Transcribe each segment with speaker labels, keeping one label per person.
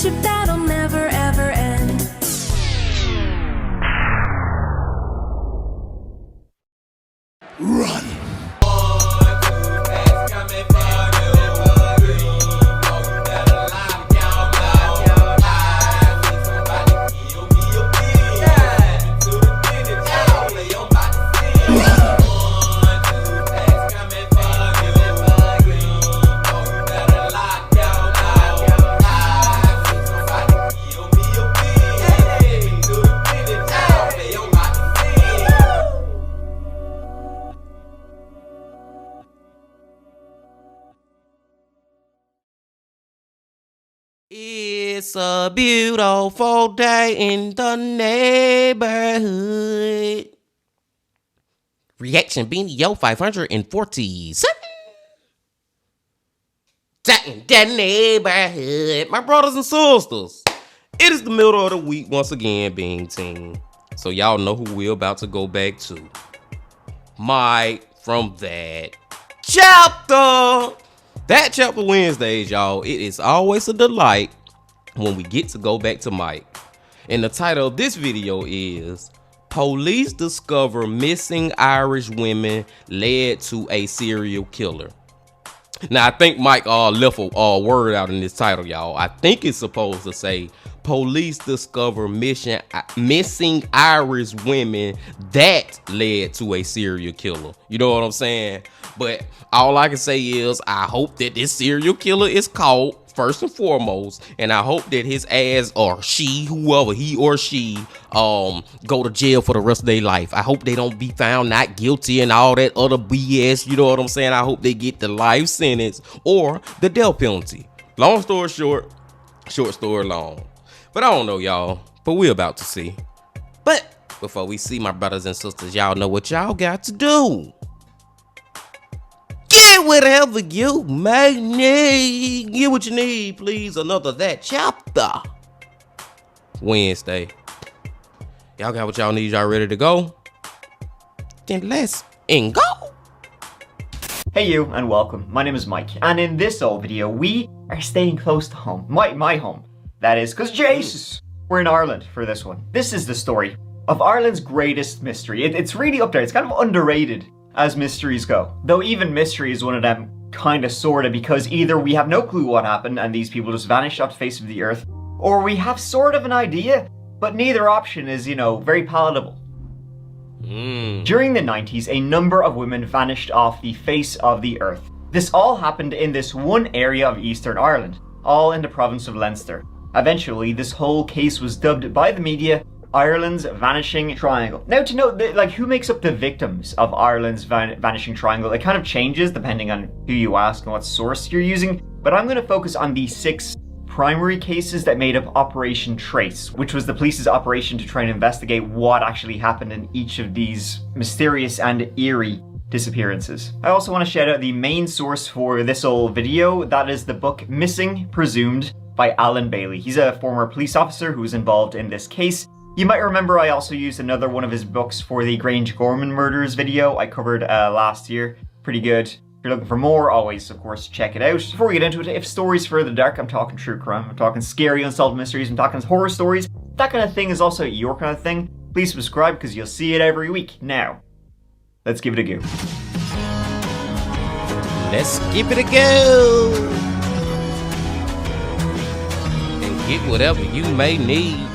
Speaker 1: friendship that'll never ever end.
Speaker 2: Run!
Speaker 3: It's a beautiful day in the neighborhood. Reaction Beanie Yo 547. In the neighborhood. My brothers and sisters. It is the middle of the week once again, Bean Team. So y'all know who we're about to go back to. Mike from that chapter. That Chapter Wednesdays, y'all. It is always a delight when we get to go back to Mike. And the title of this video is Police Discover Missing Irish Women Led to a Serial Killer. Now, I think Mike left a word out in this title, y'all. I think it's supposed to say Police Discover Missing Irish Women that led to a serial killer. You know what I'm saying? But all I can say is I hope that this serial killer is caught first and foremost, and I hope that his ass or she, whoever he or she, go to jail for the rest of their life. I hope they don't be found not guilty and all that other BS. You know what I'm saying? I hope they get the life sentence or the death penalty. Long story short, short story long. But I don't know, y'all. But we're about to see. But before we see, my brothers and sisters, y'all know what y'all got to do. Get whatever you may need. Get what you need, please. Another That Chapter Wednesday. Y'all got what y'all need. Y'all ready to go? Then let's go.
Speaker 4: Hey you, and welcome. My name is Mike, and in this old video, we are staying close to home. My home. That is, because Jesus, we're in Ireland for this one. This is the story of Ireland's greatest mystery. It's really up there. It's kind of underrated as mysteries go. Though even mystery is one of them kind of sorta, because either we have no clue what happened and these people just vanished off the face of the earth, or we have sort of an idea, but neither option is, very palatable. During the 90s, a number of women vanished off the face of the earth. This all happened in this one area of Eastern Ireland, all in the province of Leinster. Eventually, this whole case was dubbed by the media Ireland's Vanishing Triangle. Now, to note, who makes up the victims of Ireland's Vanishing Triangle, it kind of changes depending on who you ask and what source you're using, but I'm going to focus on the 6 primary cases that made up Operation Trace, which was the police's operation to try and investigate what actually happened in each of these mysterious and eerie disappearances. I also want to shout out the main source for this old video. That is the book Missing Presumed by Alan Bailey. He's a former police officer who was involved in this case. You might remember I also used another one of his books for the Grange Gorman murders video I covered last year. Pretty good. If you're looking for more, always, of course, check it out. Before we get into it, if stories further dark, I'm talking true crime, I'm talking scary unsolved mysteries, I'm talking horror stories, that kind of thing is also your kind of thing, please subscribe because you'll see it every week. Now, let's give it a go.
Speaker 3: Let's give it a go. And get whatever you may need.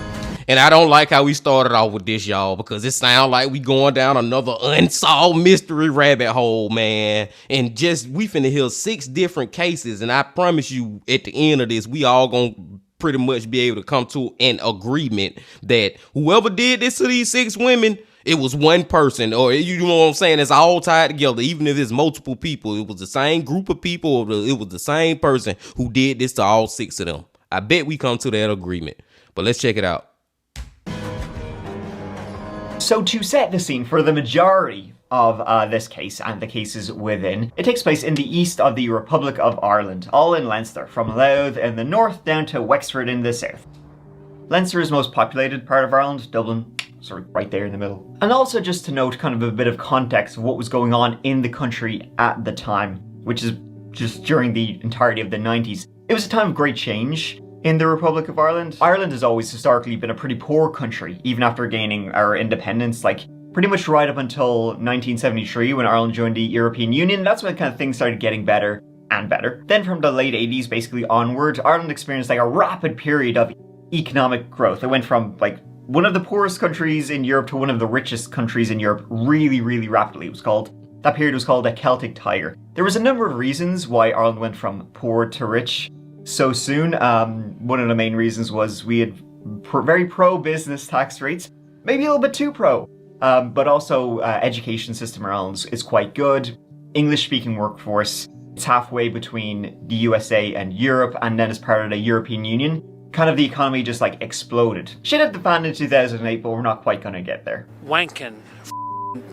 Speaker 3: And I don't like how we started off with this, y'all, because it sounds like we going down another unsolved mystery rabbit hole, man. And we finna hear 6 different cases, and I promise you at the end of this, we all gonna pretty much be able to come to an agreement that whoever did this to these 6 women, it was one person, or you know what I'm saying, it's all tied together. Even if it's multiple people, it was the same group of people, or it was the same person who did this to all 6 of them. I bet we come to that agreement, but let's check it out.
Speaker 4: So to set the scene for the majority of this case and the cases within, it takes place in the east of the Republic of Ireland, all in Leinster, from Louth in the north down to Wexford in the south. Leinster is the most populated part of Ireland, Dublin, sort of right there in the middle. And also just to note kind of a bit of context of what was going on in the country at the time, which is just during the entirety of the 90s. It was a time of great change in the Republic of Ireland. Ireland has always historically been a pretty poor country, even after gaining our independence, like pretty much right up until 1973 when Ireland joined the European Union. That's when kind of things started getting better and better. Then from the late 80s basically onward, Ireland experienced like a rapid period of economic growth. It went from like one of the poorest countries in Europe to one of the richest countries in Europe really, really rapidly. That period was called a Celtic Tiger. There was a number of reasons why Ireland went from poor to rich so soon. One of the main reasons was we had very pro-business tax rates, maybe a little bit too pro, but also education system around is quite good. English-speaking workforce, it's halfway between the USA and Europe, and then as part of the European Union, kind of the economy just like exploded. Shit hit the fan in 2008, but we're not quite gonna get there.
Speaker 5: Wanking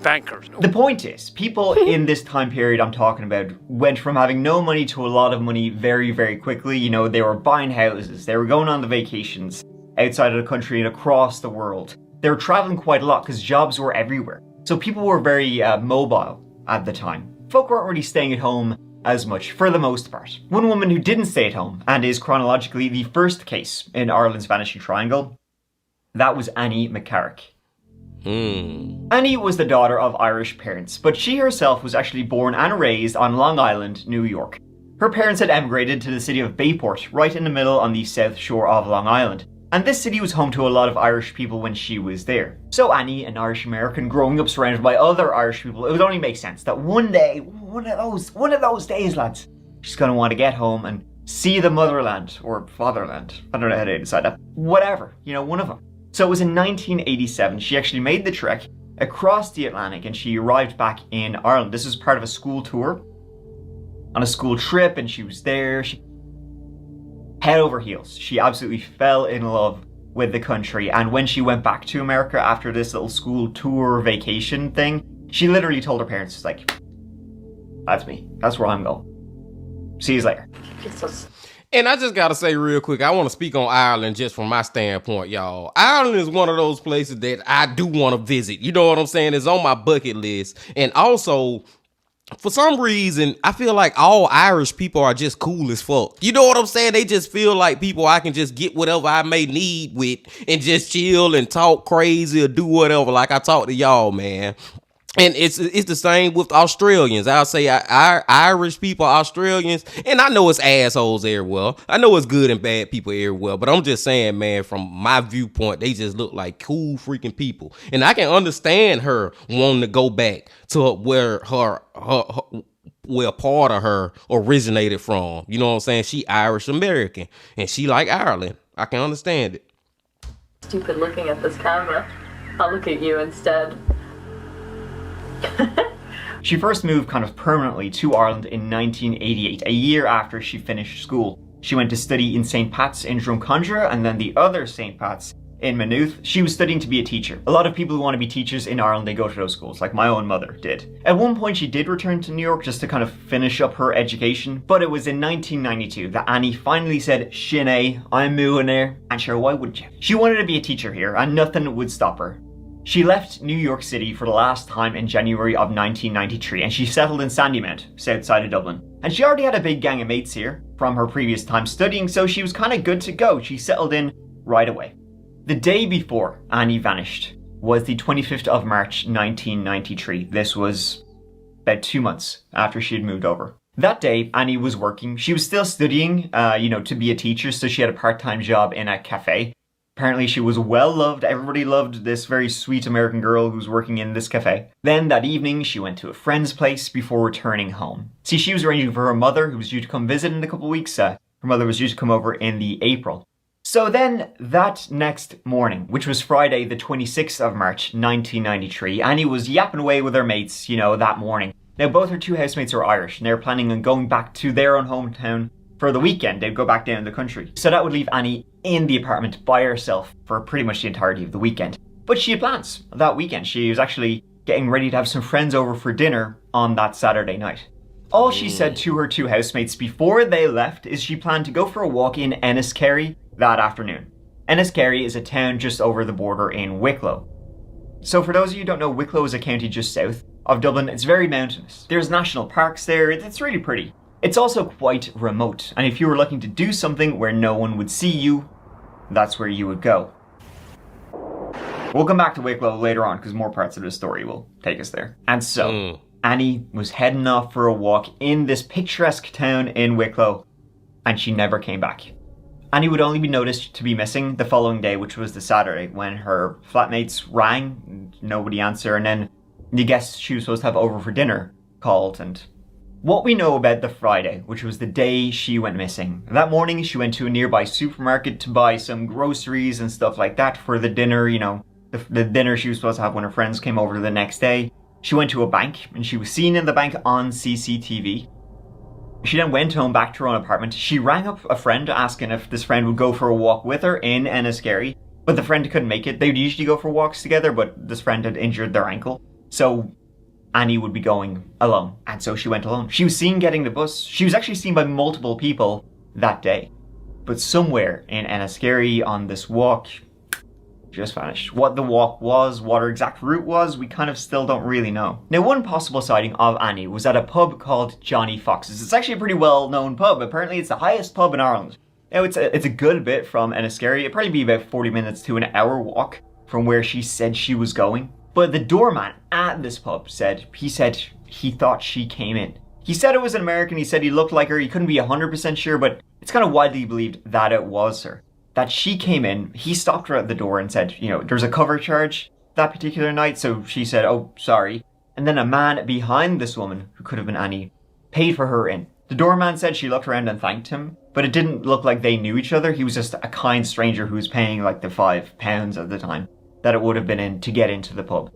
Speaker 5: bankers.
Speaker 4: The point is, people in this time period I'm talking about went from having no money to a lot of money very, very quickly. You know, they were buying houses, they were going on the vacations outside of the country and across the world. They were traveling quite a lot because jobs were everywhere. So people were very mobile at the time. Folk weren't really staying at home as much, for the most part. One woman who didn't stay at home, and is chronologically the first case in Ireland's Vanishing Triangle, that was Annie McCarrick. Annie was the daughter of Irish parents, but she herself was actually born and raised on Long Island, New York. Her parents had emigrated to the city of Bayport, right in the middle on the south shore of Long Island. And this city was home to a lot of Irish people when she was there. So Annie, an Irish American growing up surrounded by other Irish people, it would only make sense that one day, one of those days, lads, she's gonna want to get home and see the motherland, or fatherland. I don't know how to decide that. Whatever, you know, one of them. So it was in 1987, she actually made the trek across the Atlantic and she arrived back in Ireland. This was part of a school tour, on a school trip, and she was there. She head over heels. She absolutely fell in love with the country, and when she went back to America after this little school tour vacation thing, she literally told her parents, like, that's me. That's where I'm going. See you later.
Speaker 3: And I just gotta say real quick, I want to speak on Ireland just from my standpoint, y'all. Ireland is one of those places that I do want to visit. You know what I'm saying? It's on my bucket list. And also, for some reason, I feel like all Irish people are just cool as fuck. You know what I'm saying? They just feel like people I can just get whatever I may need with and just chill and talk crazy or do whatever like I talk to y'all, man. And it's the same with Australians. I'll say Irish people, Australians, and I know it's assholes everywhere. I know it's good and bad people everywhere, but I'm just saying, man, from my viewpoint, they just look like cool freaking people. And I can understand her wanting to go back to where where part of her originated from. You know what I'm saying? She Irish American, and she like Ireland. I can understand it.
Speaker 6: Stupid looking at this camera. I'll look at you instead.
Speaker 4: She first moved kind of permanently to Ireland in 1988, a year after she finished school. She went to study in St. Pat's in Drumcondra and then the other St. Pat's in Maynooth. She was studying to be a teacher. A lot of people who want to be teachers in Ireland, they go to those schools, like my own mother did. At one point she did return to New York just to kind of finish up her education, but it was in 1992 that Annie finally said, "Sinead, I'm moving there." And sure, why wouldn't you? She wanted to be a teacher here and nothing would stop her. She left New York City for the last time in January of 1993 and she settled in Sandymount, south side of Dublin. And she already had a big gang of mates here from her previous time studying, so she was kind of good to go. She settled in right away. The day before Annie vanished was the 25th of March 1993. This was about 2 months after she had moved over. That day, Annie was working. She was still studying, to be a teacher, so she had a part-time job in a cafe. Apparently she was well loved. Everybody loved this very sweet American girl who's working in this cafe. Then that evening she went to a friend's place before returning home. See, she was arranging for her mother who was due to come visit in a couple of weeks. Her mother was due to come over in the April. So then that next morning, which was Friday the 26th of March 1993, Annie was yapping away with her mates, that morning. Now both her two housemates are Irish and they're planning on going back to their own hometown for the weekend. They'd go back down the country. So that would leave Annie in the apartment by herself for pretty much the entirety of the weekend. But she had plans that weekend. She was actually getting ready to have some friends over for dinner on that Saturday night. All she said to her two housemates before they left is she planned to go for a walk in Enniskerry that afternoon. Enniskerry is a town just over the border in Wicklow. So for those of you who don't know, Wicklow is a county just south of Dublin. It's very mountainous. There's national parks there. It's really pretty. It's also quite remote, and if you were looking to do something where no one would see you, that's where you would go. We'll come back to Wicklow later on because more parts of the story will take us there. And so, Annie was heading off for a walk in this picturesque town in Wicklow, and she never came back. Annie would only be noticed to be missing the following day, which was the Saturday, when her flatmates rang, nobody answered, and then the guests she was supposed to have over for dinner called. And what we know about the Friday, which was the day she went missing, that morning she went to a nearby supermarket to buy some groceries and stuff like that for the dinner, you know, the dinner she was supposed to have when her friends came over the next day. She went to a bank, and she was seen in the bank on CCTV. She then went home back to her own apartment. She rang up a friend asking if this friend would go for a walk with her in Enniskerry, but the friend couldn't make it. They'd usually go for walks together, but this friend had injured their ankle, so Annie would be going alone, and so she went alone. She was seen getting the bus. She was actually seen by multiple people that day, but somewhere in Enniskerry on this walk, just vanished. What the walk was, what her exact route was, we kind of still don't really know. Now, one possible sighting of Annie was at a pub called Johnny Fox's. It's actually a pretty well-known pub. Apparently, it's the highest pub in Ireland. Now, it's a good bit from Enniskerry. It'd probably be about 40 minutes to an hour walk from where she said she was going. But the doorman at this pub said he thought she came in. He said it was an American. He said he looked like her. He couldn't be 100% sure, but it's kind of widely believed that it was her. That she came in, he stopped her at the door and said, you know, there's a cover charge that particular night, so she said, oh, sorry. And then a man behind this woman, who could have been Annie, paid for her in. The doorman said she looked around and thanked him, but it didn't look like they knew each other. He was just a kind stranger who was paying like the £5 at the time that it would have been in to get into the pub.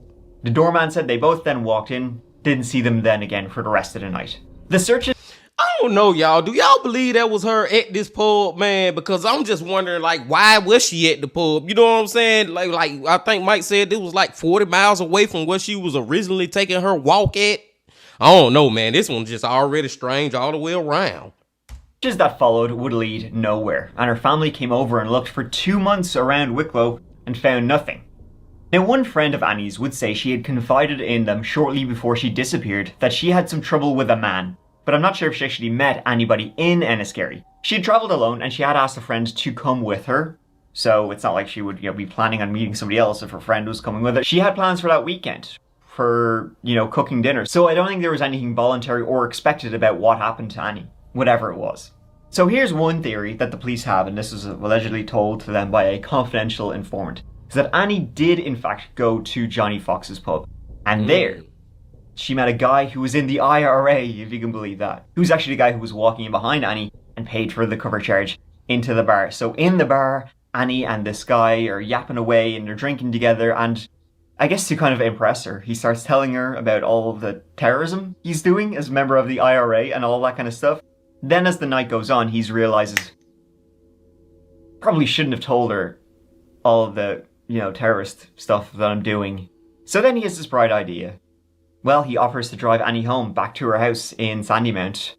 Speaker 4: The doorman said they both then walked in, didn't see them then again for the rest of the night. The search
Speaker 3: I don't know, y'all. Do y'all believe that was her at this pub, man? Because I'm just wondering, like, why was she at the pub? You know what I'm saying? Like I think Mike said it was like 40 miles away from where she was originally taking her walk at. I don't know, man. This one's just already strange all the way around.
Speaker 4: Searches that followed would lead nowhere, and her family came over and looked for 2 months around Wicklow and found nothing. Now, one friend of Annie's would say she had confided in them shortly before she disappeared that she had some trouble with a man, but I'm not sure if she actually met anybody in Enniskerry. She had travelled alone, and she had asked a friend to come with her, so it's not like she would, be planning on meeting somebody else if her friend was coming with her. She had plans for that weekend for, cooking dinner, so I don't think there was anything voluntary or expected about what happened to Annie, whatever it was. So here's one theory that the police have, and this was allegedly told to them by a confidential informant, is that Annie did in fact go to Johnny Fox's pub, and there she met a guy who was in the IRA, if you can believe that. He was actually the guy who was walking in behind Annie and paid for the cover charge into the bar. So in the bar, Annie and this guy are yapping away and they're drinking together, and I guess to kind of impress her, he starts telling her about all of the terrorism he's doing as a member of the IRA and all that kind of stuff. Then as the night goes on, he realizes probably shouldn't have told her all of the, terrorist stuff that I'm doing. So then he has this bright idea. Well, he offers to drive Annie home back to her house in Sandymount,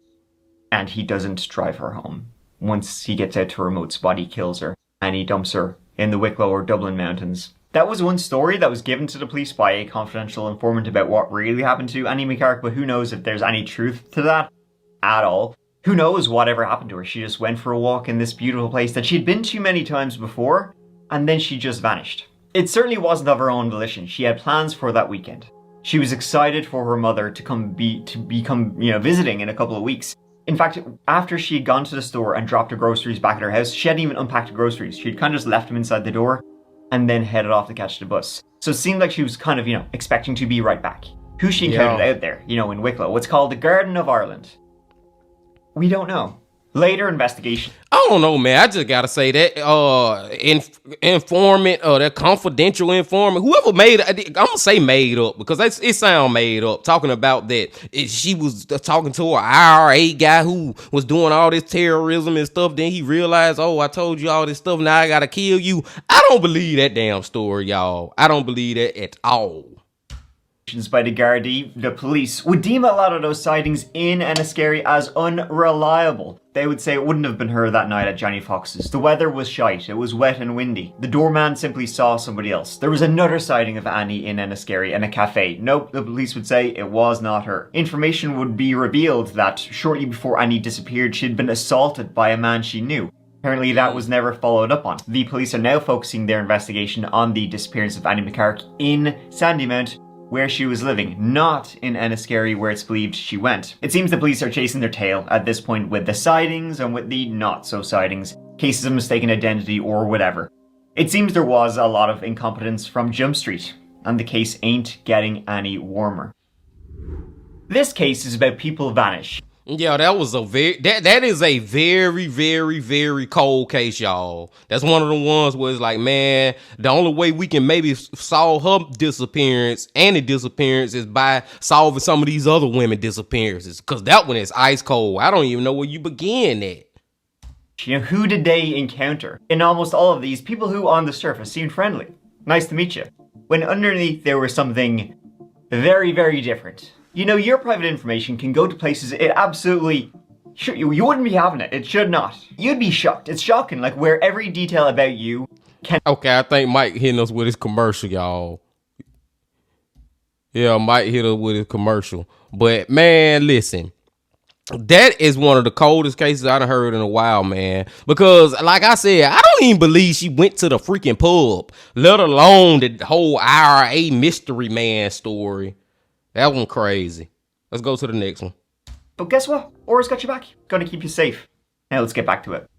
Speaker 4: and he doesn't drive her home. Once he gets out to a remote spot, he kills her, and he dumps her in the Wicklow or Dublin mountains. That was one story that was given to the police by a confidential informant about what really happened to Annie McCarrick, but who knows if there's any truth to that at all. Who knows whatever happened to her? She just went for a walk in this beautiful place that she'd been to many times before, and then she just vanished. It certainly wasn't of her own volition. She had plans for that weekend. She was excited for her mother to become visiting in a couple of weeks. In fact, after she had gone to the store and dropped her groceries back at her house, she hadn't even unpacked the groceries. She'd kind of just left them inside the door and then headed off to catch the bus. So it seemed like she was kind of, expecting to be right back. Who she encountered out there, in Wicklow. What's called the Garden of Ireland. We don't know. Later investigation.
Speaker 3: I don't know, man. I just gotta say that informant, that confidential informant, whoever made it, I'm gonna say made up because it sound made up. Talking about that she was talking to an IRA guy who was doing all this terrorism and stuff. Then he realized, oh, I told you all this stuff. Now I gotta kill you. I don't believe that damn story, y'all. I don't believe that at all.
Speaker 4: by the Gardaí, the police, would deem a lot of those sightings in Enniskerry as unreliable. They would say it wouldn't have been her that night at Johnny Fox's. The weather was shite, it was wet and windy. The doorman simply saw somebody else. There was another sighting of Annie in Enniskerry in a cafe. Nope, the police would say it was not her. Information would be revealed that shortly before Annie disappeared, she'd been assaulted by a man she knew. Apparently that was never followed up on. The police are now focusing their investigation on the disappearance of Annie McCarrick in Sandymount, where she was living, not in Enniskerry where it's believed she went. It seems the police are chasing their tail at this point with the sightings and with the not-so sightings, cases of mistaken identity or whatever. It seems there was a lot of incompetence from Jump Street, and the case ain't getting any warmer. This case is about people vanish.
Speaker 3: Yeah, that was that is a very, very, very cold case, y'all. That's one of the ones where it's like, man, the only way we can maybe solve her disappearance and the disappearance is by solving some of these other women disappearances. Cause that one is ice cold. I don't even know where you begin at.
Speaker 4: You know, who did they encounter? In almost all of these, people who on the surface seemed friendly. Nice to meet you. When underneath there was something very, very different. You know, your private information can go to places it absolutely... You wouldn't be having it. It should not. You'd be shocked. It's shocking, like where every detail about you can...
Speaker 3: Okay, I think Mike hitting us with his commercial, y'all. Yeah, Mike hit us with his commercial. But, man, listen. That is one of the coldest cases I've heard in a while, man. Because, like I said, I don't even believe she went to the freaking pub. Let alone the whole IRA mystery man story. That one crazy. Let's go to the next one.
Speaker 4: But guess what? Aura's got your back. Gonna keep you safe. Now let's get back to it.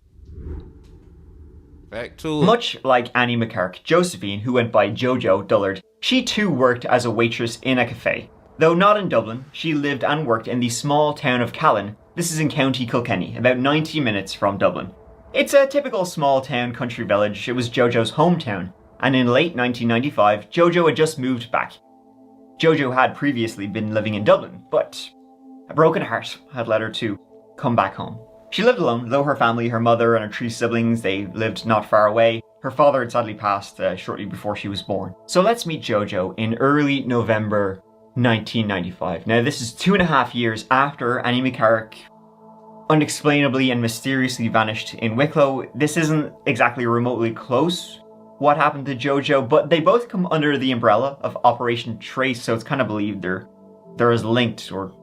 Speaker 3: Back to it.
Speaker 4: Much like Annie McCarrick, Josephine, who went by Jojo Dullard, she too worked as a waitress in a cafe. Though not in Dublin, she lived and worked in the small town of Callan. This is in County Kilkenny, about 90 minutes from Dublin. It's a typical small town country village. It was Jojo's hometown. And in late 1995, Jojo had just moved back. Jojo had previously been living in Dublin, but a broken heart had led her to come back home. She lived alone, though her family, her mother and her 3 siblings, they lived not far away. Her father had sadly passed shortly before she was born. So let's meet Jojo in early November 1995. Now this is 2.5 years after Annie McCarrick unexplainably and mysteriously vanished in Wicklow. This isn't exactly remotely close what happened to Jojo, but they both come under the umbrella of Operation Trace, so it's kind of believed they're as linked, or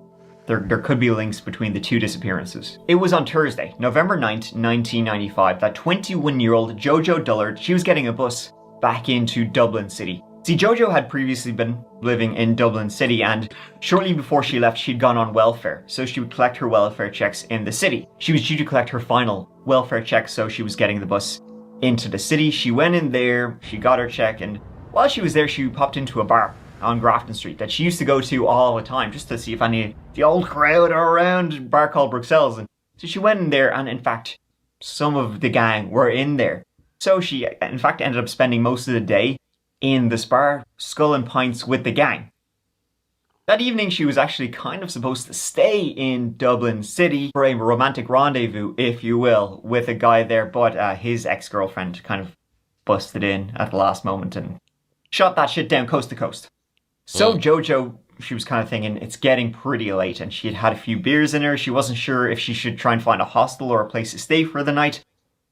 Speaker 4: there could be links between the 2 disappearances. It was on Thursday, November 9th, 1995, that 21-year-old Jojo Dullard, she was getting a bus back into Dublin City. See, Jojo had previously been living in Dublin City, and shortly before she left, she'd gone on welfare, so she would collect her welfare checks in the city. She was due to collect her final welfare check, so she was getting the bus into the city. She went in there, she got her check, and while she was there, she popped into a bar on Grafton Street that she used to go to all the time, just to see if any of the old crowd are around, a bar called Bruxelles. And so she went in there, and in fact, some of the gang were in there. So she, in fact, ended up spending most of the day in this bar, sculling pints with the gang. That evening, she was actually kind of supposed to stay in Dublin City for a romantic rendezvous, if you will, with a guy there, but his ex-girlfriend kind of busted in at the last moment and shot that shit down coast to coast. So Jojo, she was kind of thinking, it's getting pretty late, and she had had a few beers in her. She wasn't sure if she should try and find a hostel or a place to stay for the night.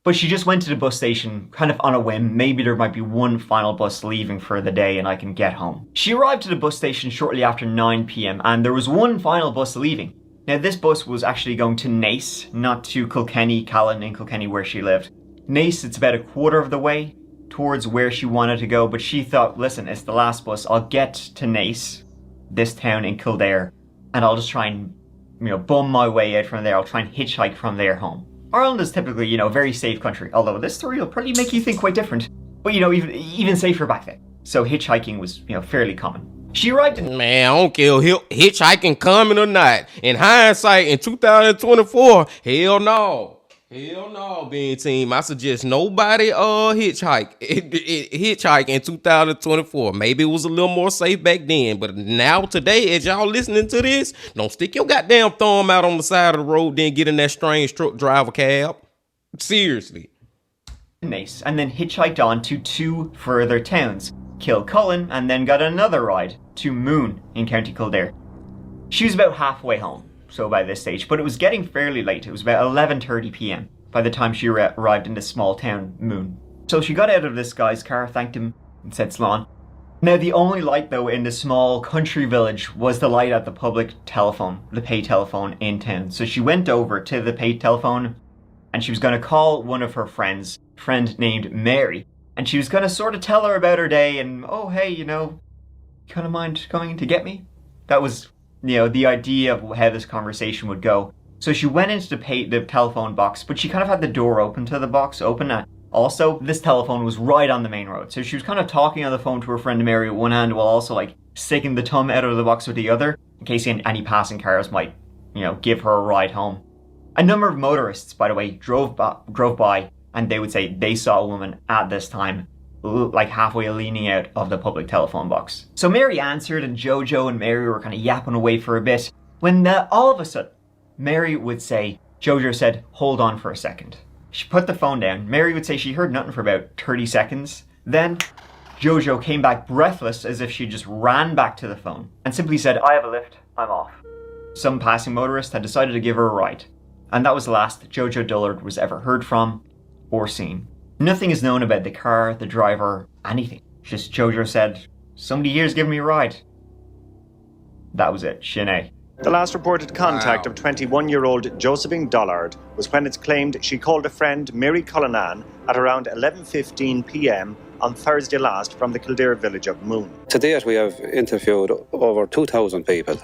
Speaker 4: But she just went to the bus station, kind of on a whim. Maybe there might be one final bus leaving for the day and I can get home. She arrived at the bus station shortly after 9 p.m. and there was one final bus leaving. Now this bus was actually going to Naas, not to Kilkenny, Callan in Kilkenny where she lived. Naas, it's about a quarter of the way towards where she wanted to go, but she thought, listen, it's the last bus. I'll get to Naas, this town in Kildare, and I'll just try and, bum my way out from there. I'll try and hitchhike from there home. Ireland is typically, a very safe country, although this story will probably make you think quite different. But, even safer back then. So hitchhiking was, fairly common. She arrived in...
Speaker 3: Man, I don't care hitchhiking coming or not. In hindsight, in 2024, hell no. Hell no, being team. I suggest nobody hitchhike in 2024. Maybe it was a little more safe back then, but now today, as y'all listening to this, don't stick your goddamn thumb out on the side of the road, then get in that strange truck driver cab. Seriously.
Speaker 4: Naas, and then hitchhiked on to 2 further towns, Kilcullen and then got another ride to Moon in County Kildare. She was about halfway home, so by this stage, but it was getting fairly late. It was about 11:30 p.m. by the time she arrived in the small town Moon. So she got out of this guy's car, thanked him, and said Slán. Now the only light though in the small country village was the light at the public telephone, the pay telephone in town. So she went over to the pay telephone and she was going to call one of her friends, a friend named Mary. And she was going to sort of tell her about her day and, oh hey, you know, kind of mind going to get me? That was, you know, the idea of how this conversation would go. So she went into the telephone box, but she kind of had the door open to the box, Also, this telephone was right on the main road, so she was kind of talking on the phone to her friend Mary with one hand while also like sticking the thumb out of the box with the other, in case any passing cars might, you know, give her a ride home. A number of motorists, by the way, drove by, and they would say they saw a woman at this time, like halfway leaning out of the public telephone box. So Mary answered, and Jojo and Mary were kind of yapping away for a bit, when all of a sudden, Mary would say, Jojo said, hold on for a second. She put the phone down. Mary would say she heard nothing for about 30 seconds. Then Jojo came back breathless as if she just ran back to the phone and simply said, I have a lift, I'm off. Some passing motorist had decided to give her a ride. And that was the last that Jojo Dullard was ever heard from or seen. Nothing is known about the car, the driver, anything. Just Jojo said, somebody here's giving me a ride. That was it. Sinead.
Speaker 7: The last reported contact of 21-year-old Josephine Dullard was when it's claimed she called a friend, Mary Cullinan, at around 11:15 p.m. on Thursday last from the Kildare village of Moon.
Speaker 8: To date, we have interviewed over 2,000 people.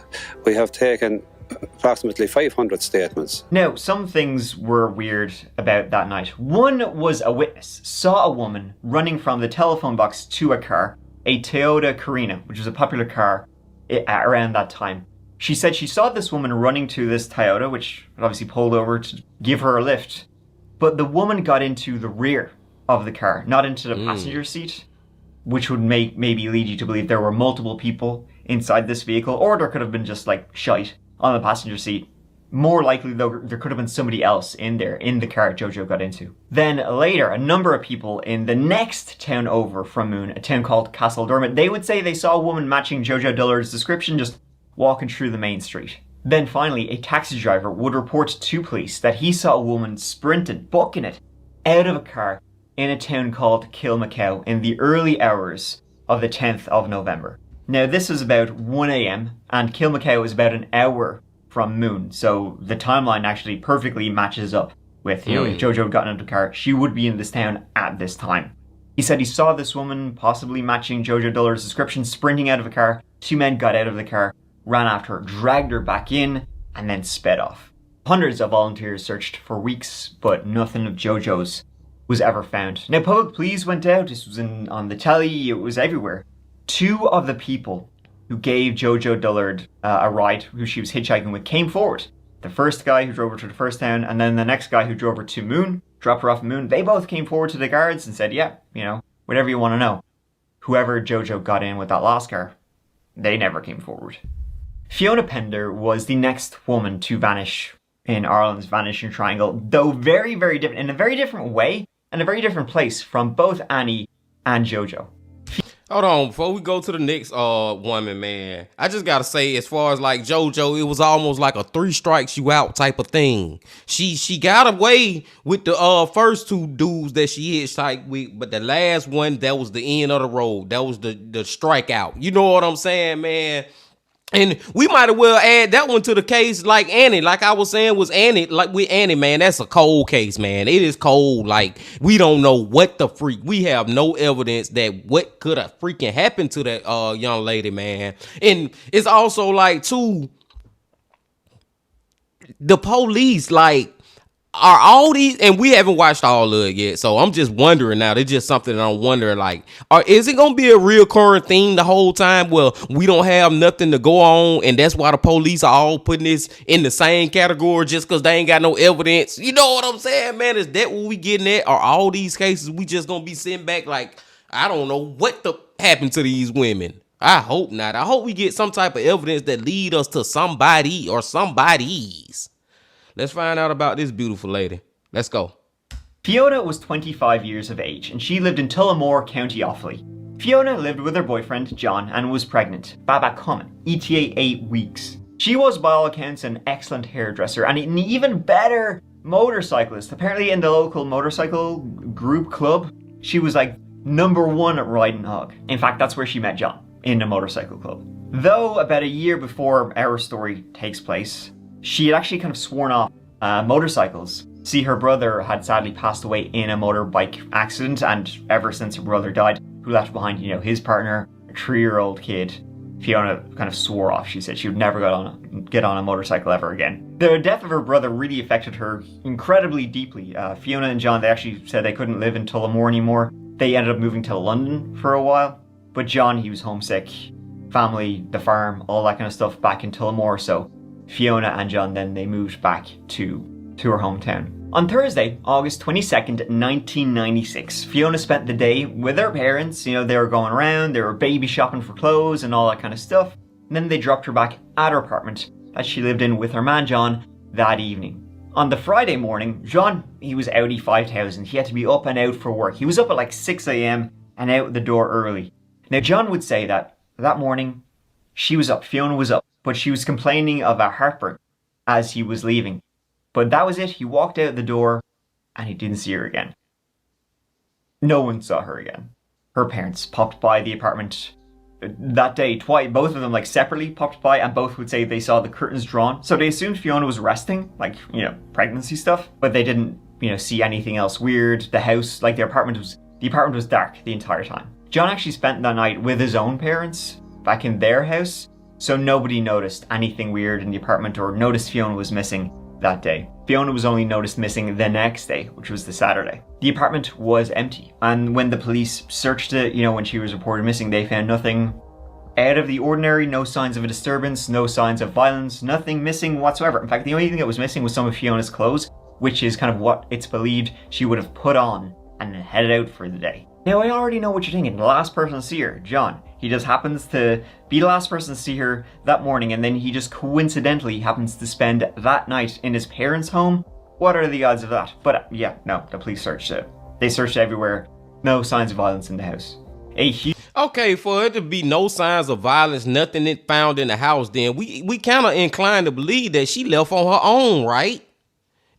Speaker 8: We have taken approximately 500 statements.
Speaker 4: Now, some things were weird about that night. One was a witness saw a woman running from the telephone box to a car, a Toyota Carina, which was a popular car around that time. She said she saw this woman running to this Toyota, which obviously pulled over to give her a lift. But the woman got into the rear of the car, not into the passenger seat, which would maybe lead you to believe there were multiple people inside this vehicle, or there could have been just like shite on the passenger seat. More likely, though, there could have been somebody else in there, in the car Jojo got into. Then later, a number of people in the next town over from Moon, a town called Castledermot, they would say they saw a woman matching Jojo Dullard's description just walking through the main street. Then finally, a taxi driver would report to police that he saw a woman sprinting, booking it, out of a car in a town called Kilmacow in the early hours of the 10th of November. Now this was about 1 a.m. and Kilmacow is about an hour from Moon, so the timeline actually perfectly matches up with, you know, if Jojo had gotten into the car, she would be in this town at this time. He said he saw this woman, possibly matching Jojo Dullard's description, sprinting out of a car. 2 men got out of the car, ran after her, dragged her back in, and then sped off. Hundreds of volunteers searched for weeks, but nothing of Jojo's was ever found. Now, public pleas went out. This was on the telly. It was everywhere. 2 of the people who gave Jojo Dullard a ride, who she was hitchhiking with, came forward. The first guy who drove her to the first town, and then the next guy who drove her to Moon, dropped her off at Moon. They both came forward to the guards and said, yeah, you know, whatever you want to know. Whoever Jojo got in with that last car, they never came forward. Fiona Pender was the next woman to vanish in Ireland's Vanishing Triangle, though very, very different, in a very different way and a very different place from both Annie and Jojo.
Speaker 3: Hold on, before we go to the next woman, man, I just gotta say, as far as like Jojo, it was almost like a 3 strikes you out type of thing. She got away with the first 2 dudes that she hitchhiked with, but the last one, that was the end of the road. That was the strikeout. You know what I'm saying, man? And we might as well add that one to the case like Annie. Like I was saying, was Annie, like with Annie, man, that's a cold case, man. It is cold. Like, we don't know what the freak. We have no evidence that what could have freaking happened to that young lady, man. And it's also like, too, the police, like, are all these, and we haven't watched all of it yet, so I'm just wondering now. It's just something that I'm wondering, like, is it gonna be a reoccurring thing the whole time? Well, we don't have nothing to go on, and that's why the police are all putting this in the same category just because they ain't got no evidence. You know what I'm saying, man? Is that what we getting at? Are all these cases we just gonna be sitting back like, I don't know what happened to these women? I hope not. I hope we get some type of evidence that lead us to somebody or somebodies. Let's find out about this beautiful lady. Let's go.
Speaker 4: Fiona was 25 years of age and she lived in Tullamore, County Offaly. Fiona lived with her boyfriend, John, and was pregnant. Baba common, ETA 8 weeks. She was, by all accounts, an excellent hairdresser and an even better motorcyclist. Apparently in the local motorcycle group club, she was like #1 at riding hog. In fact, that's where she met John, in a motorcycle club. Though about a year before our story takes place, she had actually kind of sworn off motorcycles. See, her brother had sadly passed away in a motorbike accident, and ever since her brother died, who left behind, his partner, a 3-year-old kid, Fiona kind of swore off. She said she would never get on a motorcycle ever again. The death of her brother really affected her incredibly deeply. Fiona and John, they actually said they couldn't live in Tullamore anymore. They ended up moving to London for a while. But John, he was homesick. Family, the farm, all that kind of stuff back in Tullamore. So Fiona and John, then they moved back to her hometown. On Thursday, August 22nd, 1996, Fiona spent the day with her parents. They were going around, they were baby shopping for clothes and all that kind of stuff. And then they dropped her back at her apartment that she lived in with her man John that evening. On the Friday morning, John, he was Audi 5000. He had to be up and out for work. He was up at like 6 a.m. and out the door early. Now, John would say that morning, she was up, Fiona was up, but she was complaining of a heartburn as he was leaving. But that was it. He walked out the door and he didn't see her again. No one saw her again. Her parents popped by the apartment that day twice. Both of them separately popped by, and both would say they saw the curtains drawn. So they assumed Fiona was resting, pregnancy stuff, but they didn't, see anything else weird. The house, the apartment was dark the entire time. John actually spent that night with his own parents back in their house, so nobody noticed anything weird in the apartment or noticed Fiona was missing that day. Fiona was only noticed missing the next day, which was the Saturday. The apartment was empty, and when the police searched it, when she was reported missing, they found nothing out of the ordinary, no signs of a disturbance, no signs of violence, nothing missing whatsoever. In fact, the only thing that was missing was some of Fiona's clothes, which is kind of what it's believed she would have put on and headed out for the day. Now, I already know what you're thinking. The last person to see her, John. He just happens to be the last person to see her that morning, and then he just coincidentally happens to spend that night in his parents' home. What are the odds of that? But yeah, no, the police searched it. They searched everywhere. No signs of violence in the house.
Speaker 3: Okay, for it to be no signs of violence, nothing found in the house, then we kind of inclined to believe that she left on her own, right?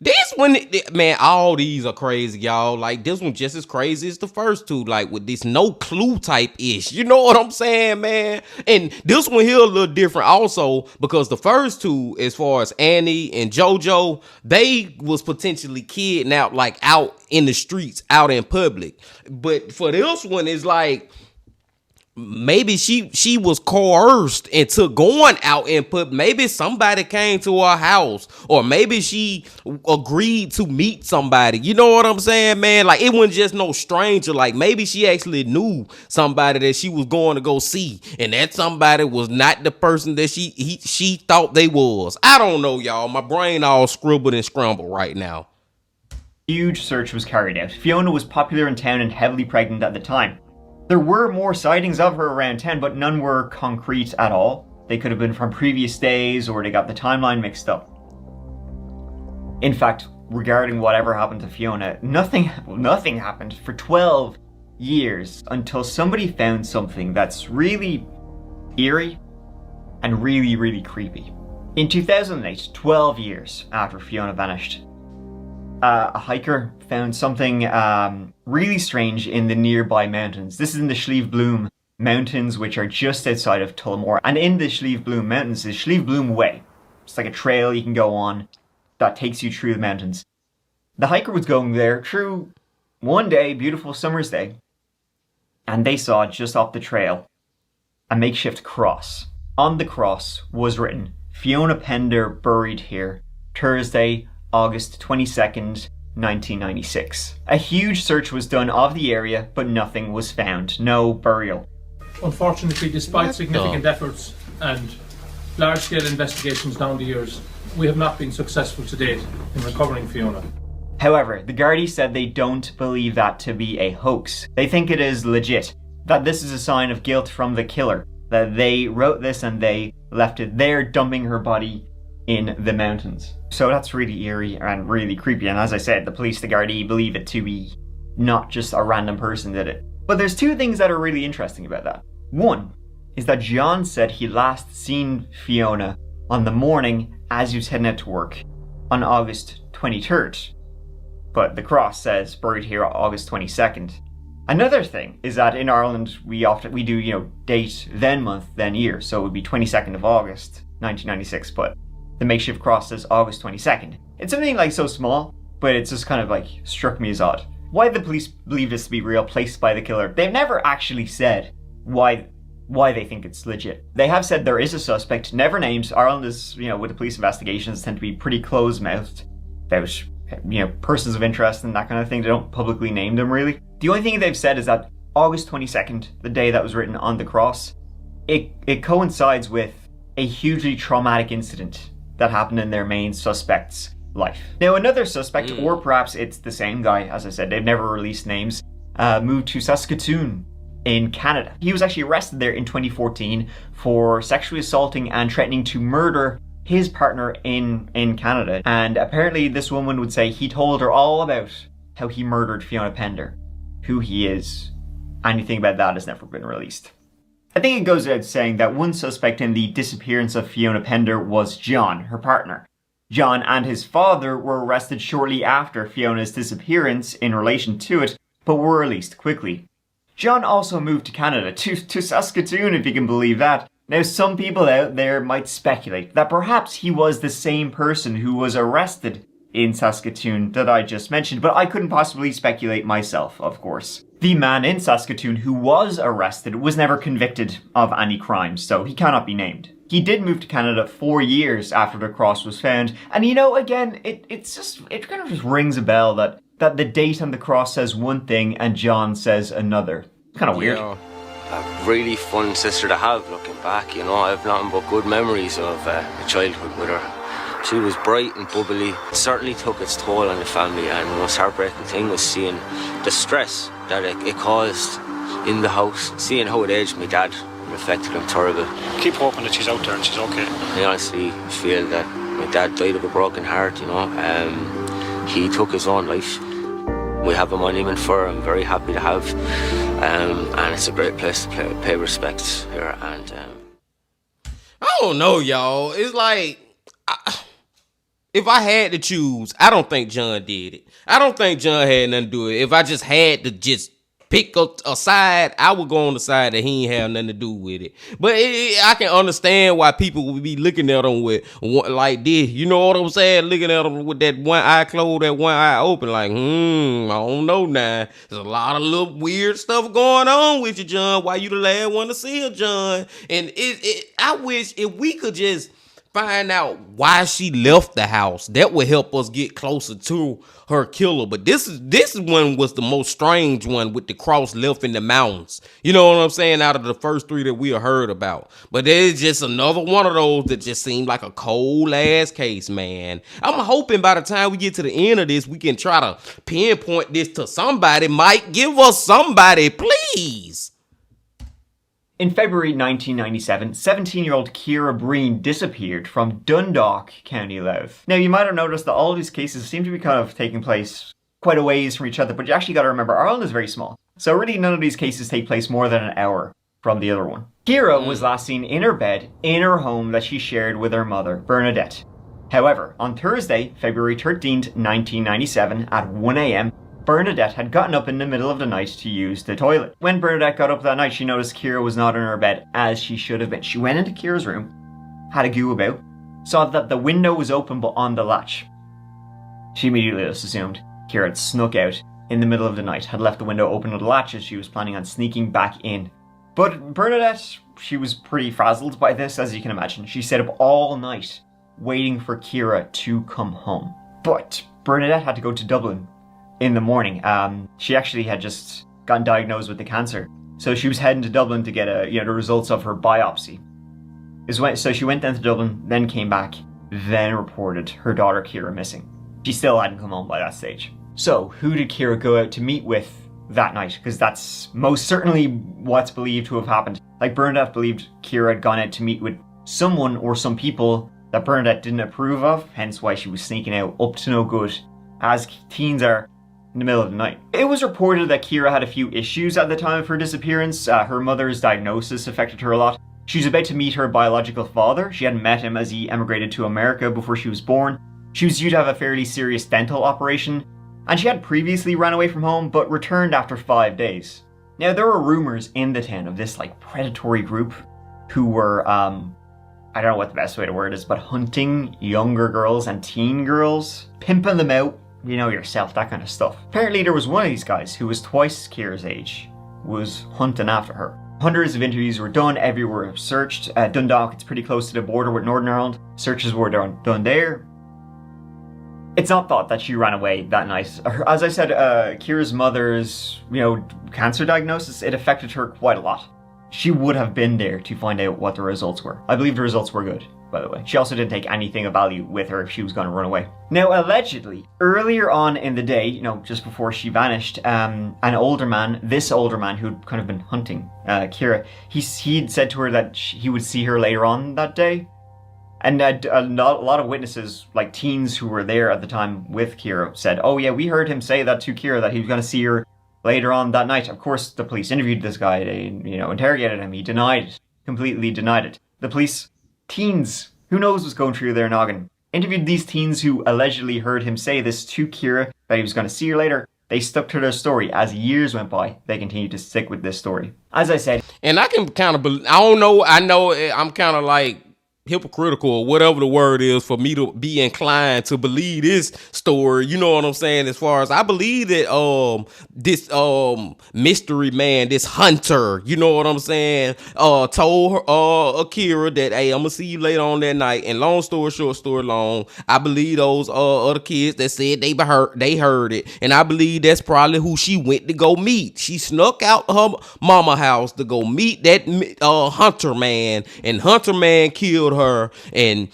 Speaker 3: This one, man, all these are crazy, y'all. This one just as crazy as the first two, with this no clue type ish. You know what I'm saying, man? And this one here a little different also, because the first two, as far as Annie and JoJo, they was potentially kidnapped, out in the streets, out in public. But for this one, it's maybe she was coerced into going out in public. Maybe somebody came to her house, or maybe she agreed to meet somebody. You know what I'm saying, man? It wasn't just no stranger. Maybe she actually knew somebody that she was going to go see, and that somebody was not the person that she thought they was. I don't know, y'all. My brain all scribbled and scrambled right now.
Speaker 4: Huge search was carried out. Fiona was popular in town and heavily pregnant at the time. There were more sightings of her around town, but none were concrete at all. They could have been from previous days, or they got the timeline mixed up. In fact, regarding whatever happened to Fiona, nothing happened for 12 years until somebody found something that's really eerie and really, really creepy. In 2008, 12 years after Fiona vanished, a hiker found something really strange in the nearby mountains. This is in the Slieve Bloom Mountains, which are just outside of Tullamore. And in the Slieve Bloom Mountains is Slieve Bloom Way. It's like a trail you can go on that takes you through the mountains. The hiker was going there through one day, beautiful summer's day, and they saw just off the trail a makeshift cross. On the cross was written, "Fiona Pender buried here, Thursday, August 22nd, 1996. A huge search was done of the area, but nothing was found. No burial.
Speaker 9: Unfortunately, despite significant efforts and large-scale investigations down the years, we have not been successful to date in recovering Fiona.
Speaker 4: However, the Gardaí said they don't believe that to be a hoax. They think it is legit, that this is a sign of guilt from the killer, that they wrote this and they left it there, dumping her body in the mountains. So that's really eerie and really creepy, and as I said, the police, the Gardaí, believe it to be not just a random person did it. But there's two things that are really interesting about that. One is that John said he last seen Fiona on the morning as he was heading out to work on August 23rd. But the cross says buried here August 22nd. Another thing is that in Ireland we do, date, then month, then year. So it would be 22nd of August 1996, but the makeshift cross says August 22nd. It's something like so small, but it's just kind of like struck me as odd. Why the police believe this to be real, placed by the killer, they've never actually said why they think it's legit. They have said there is a suspect, never named. Ireland is, with the police investigations tend to be pretty closed-mouthed about, persons of interest and that kind of thing. They don't publicly name them really. The only thing they've said is that August 22nd, the day that was written on the cross, it coincides with a hugely traumatic incident that happened in their main suspect's life. Now another suspect, or perhaps it's the same guy, as I said, they've never released names, moved to Saskatoon in Canada. He was actually arrested there in 2014 for sexually assaulting and threatening to murder his partner in Canada. And apparently this woman would say he told her all about how he murdered Fiona Pender, who he is. Anything about that has never been released. I think it goes without saying that one suspect in the disappearance of Fiona Pender was John, her partner. John and his father were arrested shortly after Fiona's disappearance in relation to it, but were released quickly. John also moved to Canada, to Saskatoon, if you can believe that. Now, some people out there might speculate that perhaps he was the same person who was arrested in Saskatoon that I just mentioned, but I couldn't possibly speculate myself, of course. The man in Saskatoon who was arrested was never convicted of any crimes, so he cannot be named. He did move to Canada 4 years after the cross was found, and again, it kind of just rings a bell that the date on the cross says one thing and John says another. It's kind of weird.
Speaker 10: A really fun sister to have, looking back, I have nothing but good memories of a childhood with her. She was bright and bubbly. It certainly took its toll on the family, and the most heartbreaking thing was seeing the stress that it caused in the house, seeing how it aged my dad. It affected him terrible.
Speaker 5: Keep hoping that she's out there and she's okay.
Speaker 10: I honestly feel that my dad died of a broken heart, He took his own life. We have a monument for her, I'm very happy to have. And it's a great place to pay respects here. And
Speaker 3: I don't know, y'all. It's like, if I had to choose, I don't think John did it. I don't think John had nothing to do with it. If I just had to just pick a side, I would go on the side that he ain't have nothing to do with it. But I can understand why people would be looking at him with like this. You know what I'm saying? Looking at him with that one eye closed, that one eye open, like, I don't know now. There's a lot of little weird stuff going on with you, John. Why you the last one to see her, John? And I wish if we could just find out why she left the house, that would help us get closer to her killer. But this one was the most strange one, with the cross left in the mountains. You know what I'm saying? Out of the first three that we have heard about. But there's just another one of those that just seemed like a cold ass case, man. I'm hoping by the time we get to the end of this, we can try to pinpoint this to somebody. Mike, give us somebody, please.
Speaker 4: In February 1997, 17-year-old Ciara Breen disappeared from Dundalk, County Louth. Now, you might have noticed that all of these cases seem to be kind of taking place quite a ways from each other, but you actually got to remember, Ireland is very small. So really none of these cases take place more than an hour from the other one. Ciara was last seen in her bed in her home that she shared with her mother, Bernadette. However, on Thursday, February 13th, 1997, at 1 a.m., Bernadette had gotten up in the middle of the night to use the toilet. When Bernadette got up that night, she noticed Ciara was not in her bed as she should have been. She went into Ciara's room, had a goo about, saw that the window was open but on the latch. She immediately just assumed Ciara had snuck out in the middle of the night, had left the window open on the latch as she was planning on sneaking back in. But Bernadette, she was pretty frazzled by this, as you can imagine. She stayed up all night waiting for Ciara to come home. But Bernadette had to go to Dublin in the morning. She actually had just gotten diagnosed with the cancer. So she was heading to Dublin to get the results of her biopsy. So she went down to Dublin, then came back, then reported her daughter Ciara missing. She still hadn't come home by that stage. So who did Ciara go out to meet with that night? Because that's most certainly what's believed to have happened. Like, Bernadette believed Ciara had gone out to meet with someone or some people that Bernadette didn't approve of, hence why she was sneaking out up to no good. As teens are, in the middle of the night. It was reported that Kira had a few issues at the time of her disappearance. Her mother's diagnosis affected her a lot. She was about to meet her biological father. She hadn't met him as he emigrated to America before she was born. She was due to have a fairly serious dental operation, and she had previously run away from home but returned after 5 days. Now, there were rumors in the town of this predatory group who were, I don't know what the best way to word is, but hunting younger girls and teen girls, pimping them out, you know yourself, that kind of stuff. Apparently there was one of these guys who was twice Kira's age, was hunting after her. Hundreds of interviews were done, everywhere searched. Dundalk, it's pretty close to the border with Northern Ireland. Searches were done there. It's not thought that she ran away that night. As I said, Kira's mother's, cancer diagnosis, it affected her quite a lot. She would have been there to find out what the results were. I believe the results were good, by the way. She also didn't take anything of value with her if she was going to run away. Now, allegedly, earlier on in the day, just before she vanished, this older man who'd kind of been hunting Kira, he'd said to her that he would see her later on that day. And a lot of witnesses, like teens who were there at the time with Kira, said, oh yeah, we heard him say that to Kira, that he was going to see her later on that night. Of course, the police interviewed this guy. They, interrogated him. He denied it. Completely denied it. The police, teens, who knows what's going through their noggin, interviewed these teens who allegedly heard him say this to Kira, that he was going to see her later. They stuck to their story. As years went by, they continued to stick with this story. As I said.
Speaker 3: And I can kind of, I don't know, I know I'm kind of like hypocritical or whatever the word is for me to be inclined to believe this story, you know what I'm saying? As far as I believe that this mystery man, this hunter, you know what I'm saying, told her, Akira that, hey, I'm gonna see you later on that night. And long story short, story long, I believe those other kids that said they heard it, and I believe that's probably who she went to go meet. She snuck out her mama house to go meet that hunter man, and hunter man killed her, and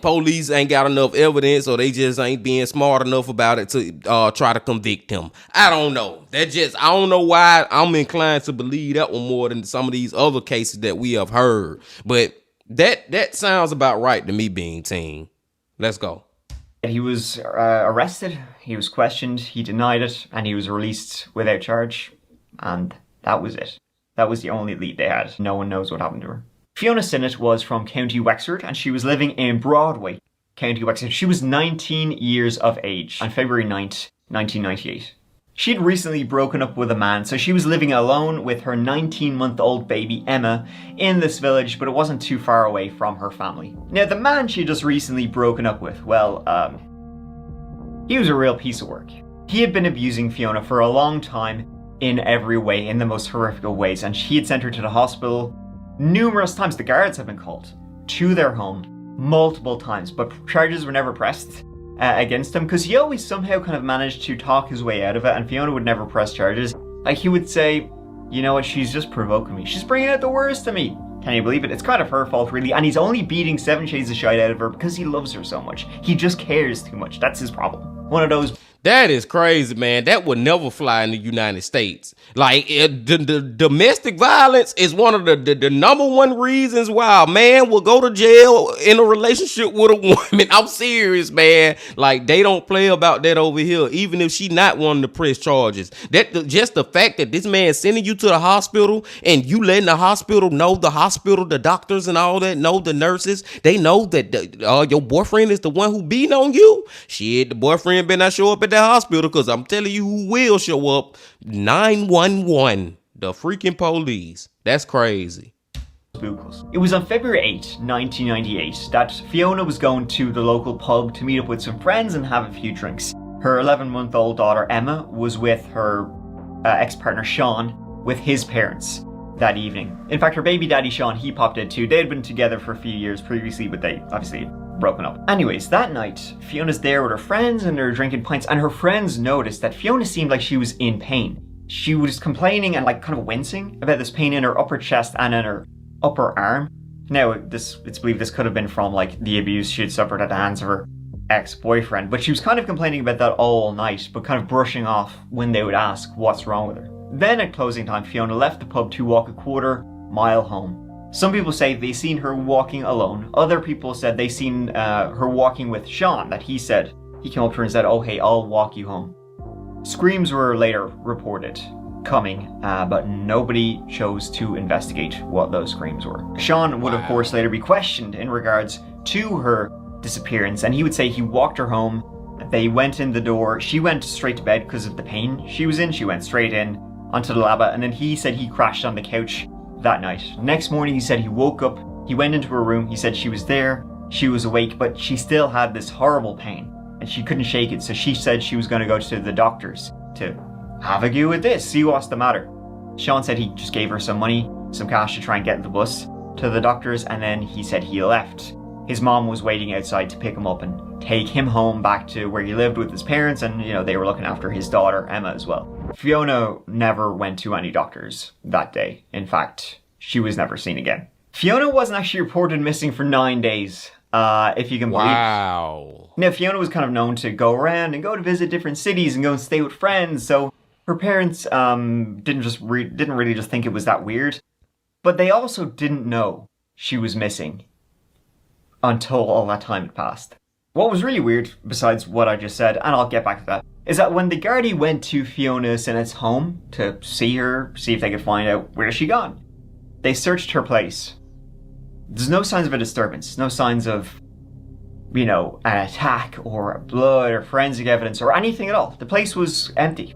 Speaker 3: police ain't got enough evidence, or they just ain't being smart enough about it to try to convict him. I don't know. I don't know why I'm inclined to believe that one more than some of these other cases that we have heard. But that sounds about right to me, being teen. Let's go.
Speaker 4: He was arrested, he was questioned, he denied it, and he was released without charge. And that was it. That was the only lead they had. No one knows what happened to her. Fiona Sinnott was from County Wexford, and she was living in Broadway, County Wexford. She was 19 years of age on February 9th, 1998. She'd recently broken up with a man, so she was living alone with her 19-month-old baby Emma in this village, but it wasn't too far away from her family. Now, the man she just recently broken up with, well, he was a real piece of work. He had been abusing Fiona for a long time in every way, in the most horrific of ways, and he had sent her to the hospital numerous times. The guards have been called to their home multiple times, but charges were never pressed against him, because he always somehow kind of managed to talk his way out of it, and Fiona would never press charges. Like, he would say, you know what, she's just provoking me. She's bringing out the worst of me. Can you believe it? It's kind of her fault, really, and he's only beating 7 shades of shite out of her because he loves her so much. He just cares too much. That's his problem. One of those.
Speaker 3: That is crazy, man. That would never fly in the United States. Like, the domestic violence is one of the number one reasons why a man will go to jail in a relationship with a woman. I'm serious, man. Like, they don't play about that over here, even if she not wanting to press charges. Just the fact that this man sending you to the hospital and you letting the hospital know, the doctors and all that know, the nurses, they know that your boyfriend is the one who beating on you. Shit, the boyfriend better not show up at that hospital, because I'm telling you who will show up. 911, the freaking police. That's crazy.
Speaker 4: It was on February 8, 1998 that Fiona was going to the local pub to meet up with some friends and have a few drinks. Her 11-month-old daughter Emma was with her ex-partner Sean with his parents that evening. In fact, her baby daddy Sean, he popped in too. They had been together for a few years previously, but they obviously broken up. Anyways, that night, Fiona's there with her friends and they're drinking pints, and her friends noticed that Fiona seemed like she was in pain. She was complaining and like kind of wincing about this pain in her upper chest and in her upper arm. Now, it's believed this could have been from like the abuse she had suffered at the hands of her ex-boyfriend, but she was kind of complaining about that all night, but kind of brushing off when they would ask what's wrong with her. Then at closing time, Fiona left the pub to walk a quarter-mile home. Some people say they seen her walking alone. Other people said they seen her walking with Sean, that he said, he came up to her and said, oh hey, I'll walk you home. Screams were later reported coming, but nobody chose to investigate what those screams were. Sean would of course later be questioned in regards to her disappearance, and he would say he walked her home. They went in the door. She went straight to bed because of the pain she was in. She went straight in onto the lava, and then he said he crashed on the couch that night. Next morning, he said he woke up, he went into her room, he said she was there, she was awake, but she still had this horrible pain, and she couldn't shake it, so she said she was going to go to the doctors to have a go with this, see what's the matter. Sean said he just gave her some money, some cash to try and get the bus to the doctors, and then he said he left. His mom was waiting outside to pick him up and take him home back to where he lived with his parents, and they were looking after his daughter Emma as well. Fiona never went to any doctors that day. In fact, she was never seen again. Fiona wasn't actually reported missing for 9 days, if you can believe.
Speaker 3: Wow.
Speaker 4: Now, Fiona was kind of known to go around and go to visit different cities and go and stay with friends, so her parents didn't really just think it was that weird, but they also didn't know she was missing until all that time had passed. What was really weird, besides what I just said, and I'll get back to that, is that when the Gardaí went to Fiona Sinnott's home to see her, see if they could find out where she gone, they searched her place. There's no signs of a disturbance, no signs of, an attack or blood or forensic evidence or anything at all. The place was empty.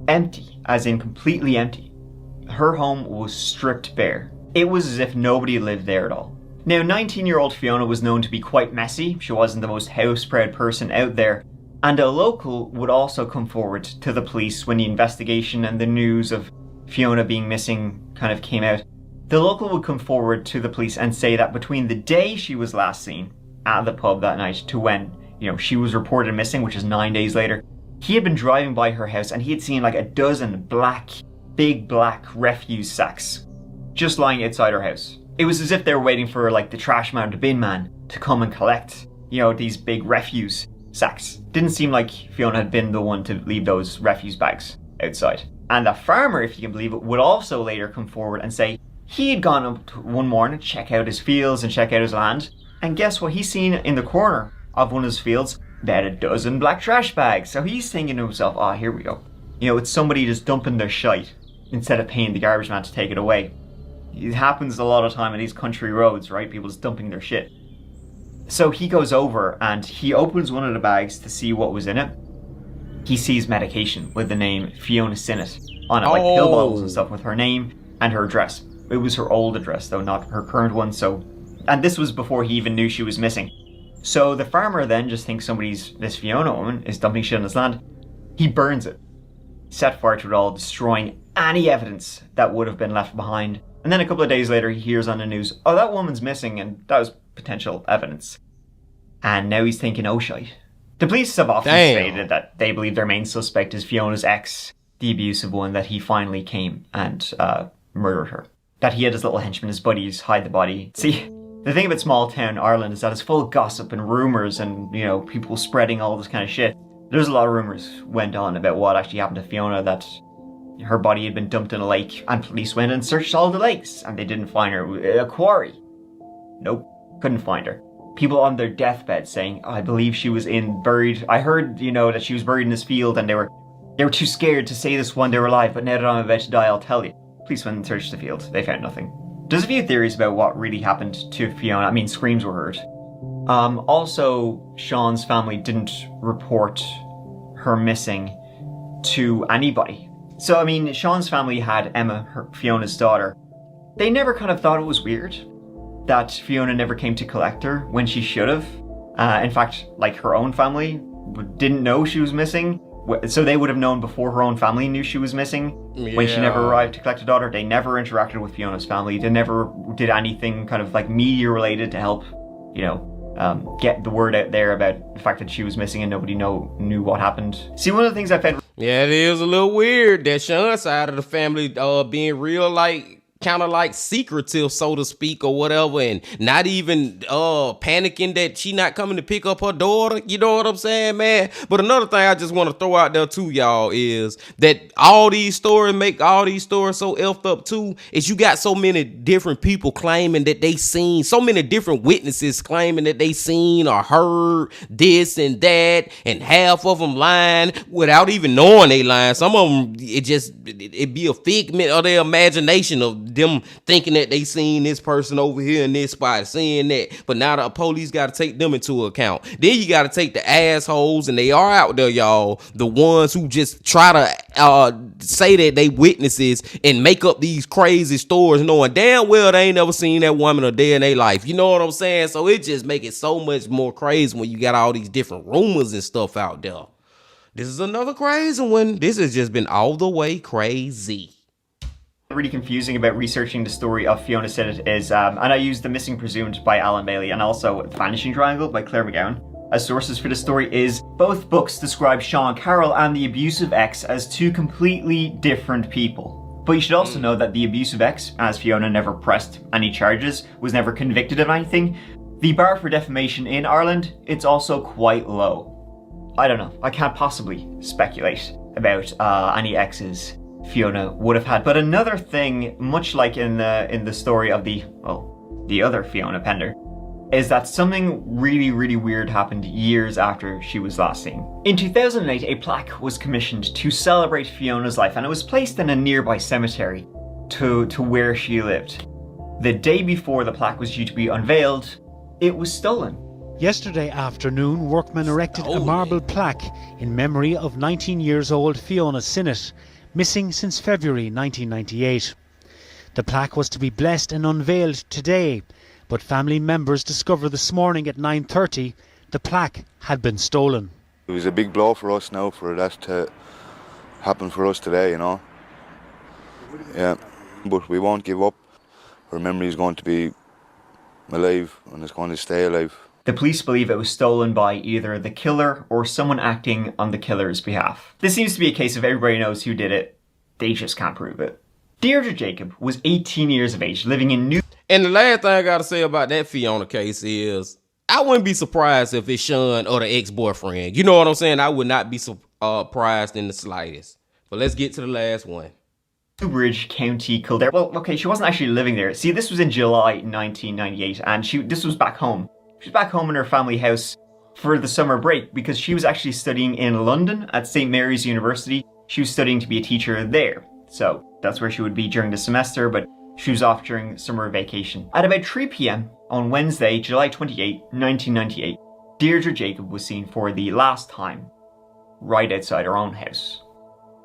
Speaker 4: Empty, as in completely empty. Her home was stripped bare. It was as if nobody lived there at all. Now, 19-year-old Fiona was known to be quite messy. She wasn't the most house-proud person out there. And a local would also come forward to the police when the investigation and the news of Fiona being missing kind of came out. The local would come forward to the police and say that between the day she was last seen at the pub that night to when, she was reported missing, which is 9 days later, he had been driving by her house and he had seen like a dozen big black refuse sacks just lying outside her house. It was as if they were waiting for like the trash man, the bin man, to come and collect, these big refuse sacks. Didn't seem like Fiona had been the one to leave those refuse bags outside. And the farmer, if you can believe it, would also later come forward and say he had gone up one morning to check out his fields and check out his land. And guess what? He's seen in the corner of one of his fields about a dozen black trash bags. So he's thinking to himself, here we go. It's somebody just dumping their shite instead of paying the garbage man to take it away. It happens a lot of time in these country roads, right? People just dumping their shit. So he goes over and he opens one of the bags to see what was in it. He sees medication with the name Fiona Sinnott on it, like pill bottles and stuff with her name and her address. It was her old address though, not her current one. And this was before he even knew she was missing. So the farmer then just thinks this Fiona woman is dumping shit on his land. He burns it, set fire to it all, destroying any evidence that would have been left behind. And then a couple of days later, he hears on the news, that woman's missing, and that was potential evidence. And now he's thinking, shite. The police have often stated that they believe their main suspect is Fiona's ex, the abusive one, that he finally came and murdered her. That he had his little henchmen, his buddies, hide the body. See, the thing about small town Ireland is that it's full of gossip and rumours and, people spreading all this kind of shit. There's a lot of rumours went on about what actually happened to Fiona, that her body had been dumped in a lake, and police went and searched all the lakes, and they didn't find her. A quarry. Nope, couldn't find her. People on their deathbed saying, I believe she was buried. I heard, that she was buried in this field, and they were too scared to say this one they were alive, but now that I'm about to die, I'll tell you. Police went and searched the field. They found nothing. There's a few theories about what really happened to Fiona. I mean, screams were heard. Also, Sean's family didn't report her missing to anybody. So, Sean's family had Emma, Fiona's daughter. They never kind of thought it was weird that Fiona never came to collect her when she should have. In fact, her own family didn't know she was missing. So they would have known before her own family knew she was missing. When she never arrived to collect her daughter. They never interacted with Fiona's family. They never did anything kind of media related to help, get the word out there about the fact that she was missing and nobody knew what happened. See, one of the things I found...
Speaker 3: Yeah, it is a little weird that Sean's side of the family being real, kind of like secretive, so to speak, or whatever, and not even panicking that she not coming to pick up her daughter. You know what I'm saying, man? But another thing I just want to throw out there too, y'all, is that all these stories make all these stories so effed up too, is you got so many different people claiming that they seen, so many different witnesses claiming that they seen or heard this and that, and half of them lying without even knowing they lying. Some of them, it be a figment of their imagination of them thinking that they seen this person over here in this spot, seeing that. But now the police got to take them into account. Then you got to take the assholes, and they are out there, y'all, the ones who just try to say that they witnesses and make up these crazy stories knowing damn well they ain't never seen that woman a day in their life. You know what I'm saying? So it just make it so much more crazy when you got all these different rumors and stuff out there. This is another crazy one. This has just been all the way crazy.
Speaker 4: Really confusing about researching the story of Fiona Sinnott is, and I used The Missing Presumed by Alan Bailey and also The Vanishing Triangle by Claire McGowan as sources for the story, is both books describe Sean Carroll and the abusive ex as two completely different people. But you should also know that the abusive ex, as Fiona never pressed any charges, was never convicted of anything, the bar for defamation in Ireland, it's also quite low. I don't know, I can't possibly speculate about any exes Fiona would have had. But another thing, much like in the story of the other Fiona Pender, is that something really, really weird happened years after she was last seen. In 2008, a plaque was commissioned to celebrate Fiona's life, and it was placed in a nearby cemetery to where she lived. The day before the plaque was due to be unveiled, it was stolen.
Speaker 11: Yesterday afternoon, workmen erected a marble plaque in memory of 19-year-old Fiona Sinnott, missing since February 1998. The plaque was to be blessed and unveiled today, but family members discovered this morning at 9:30 the plaque had been stolen.
Speaker 2: It was a big blow for us now for that to happen for us today, you know. Yeah, but we won't give up. Her memory is going to be alive and it's going to stay alive.
Speaker 4: The police believe it was stolen by either the killer or someone acting on the killer's behalf. This seems to be a case of everybody knows who did it, they just can't prove it. Deirdre Jacob was 18 years of age, living in New...
Speaker 3: And the last thing I gotta say about that Fiona case is, I wouldn't be surprised if it's Sean or the ex-boyfriend. You know what I'm saying? I would not be surprised in the slightest. But let's get to the last one.
Speaker 4: Newbridge, County Kildare. Well, okay, she wasn't actually living there. See, this was in July 1998, and this was back home. She was back home in her family house for the summer break because she was actually studying in London at St. Mary's University. She was studying to be a teacher there. So that's where she would be during the semester, but she was off during summer vacation. At about 3 p.m. on Wednesday, July 28, 1998, Deirdre Jacob was seen for the last time right outside her own house.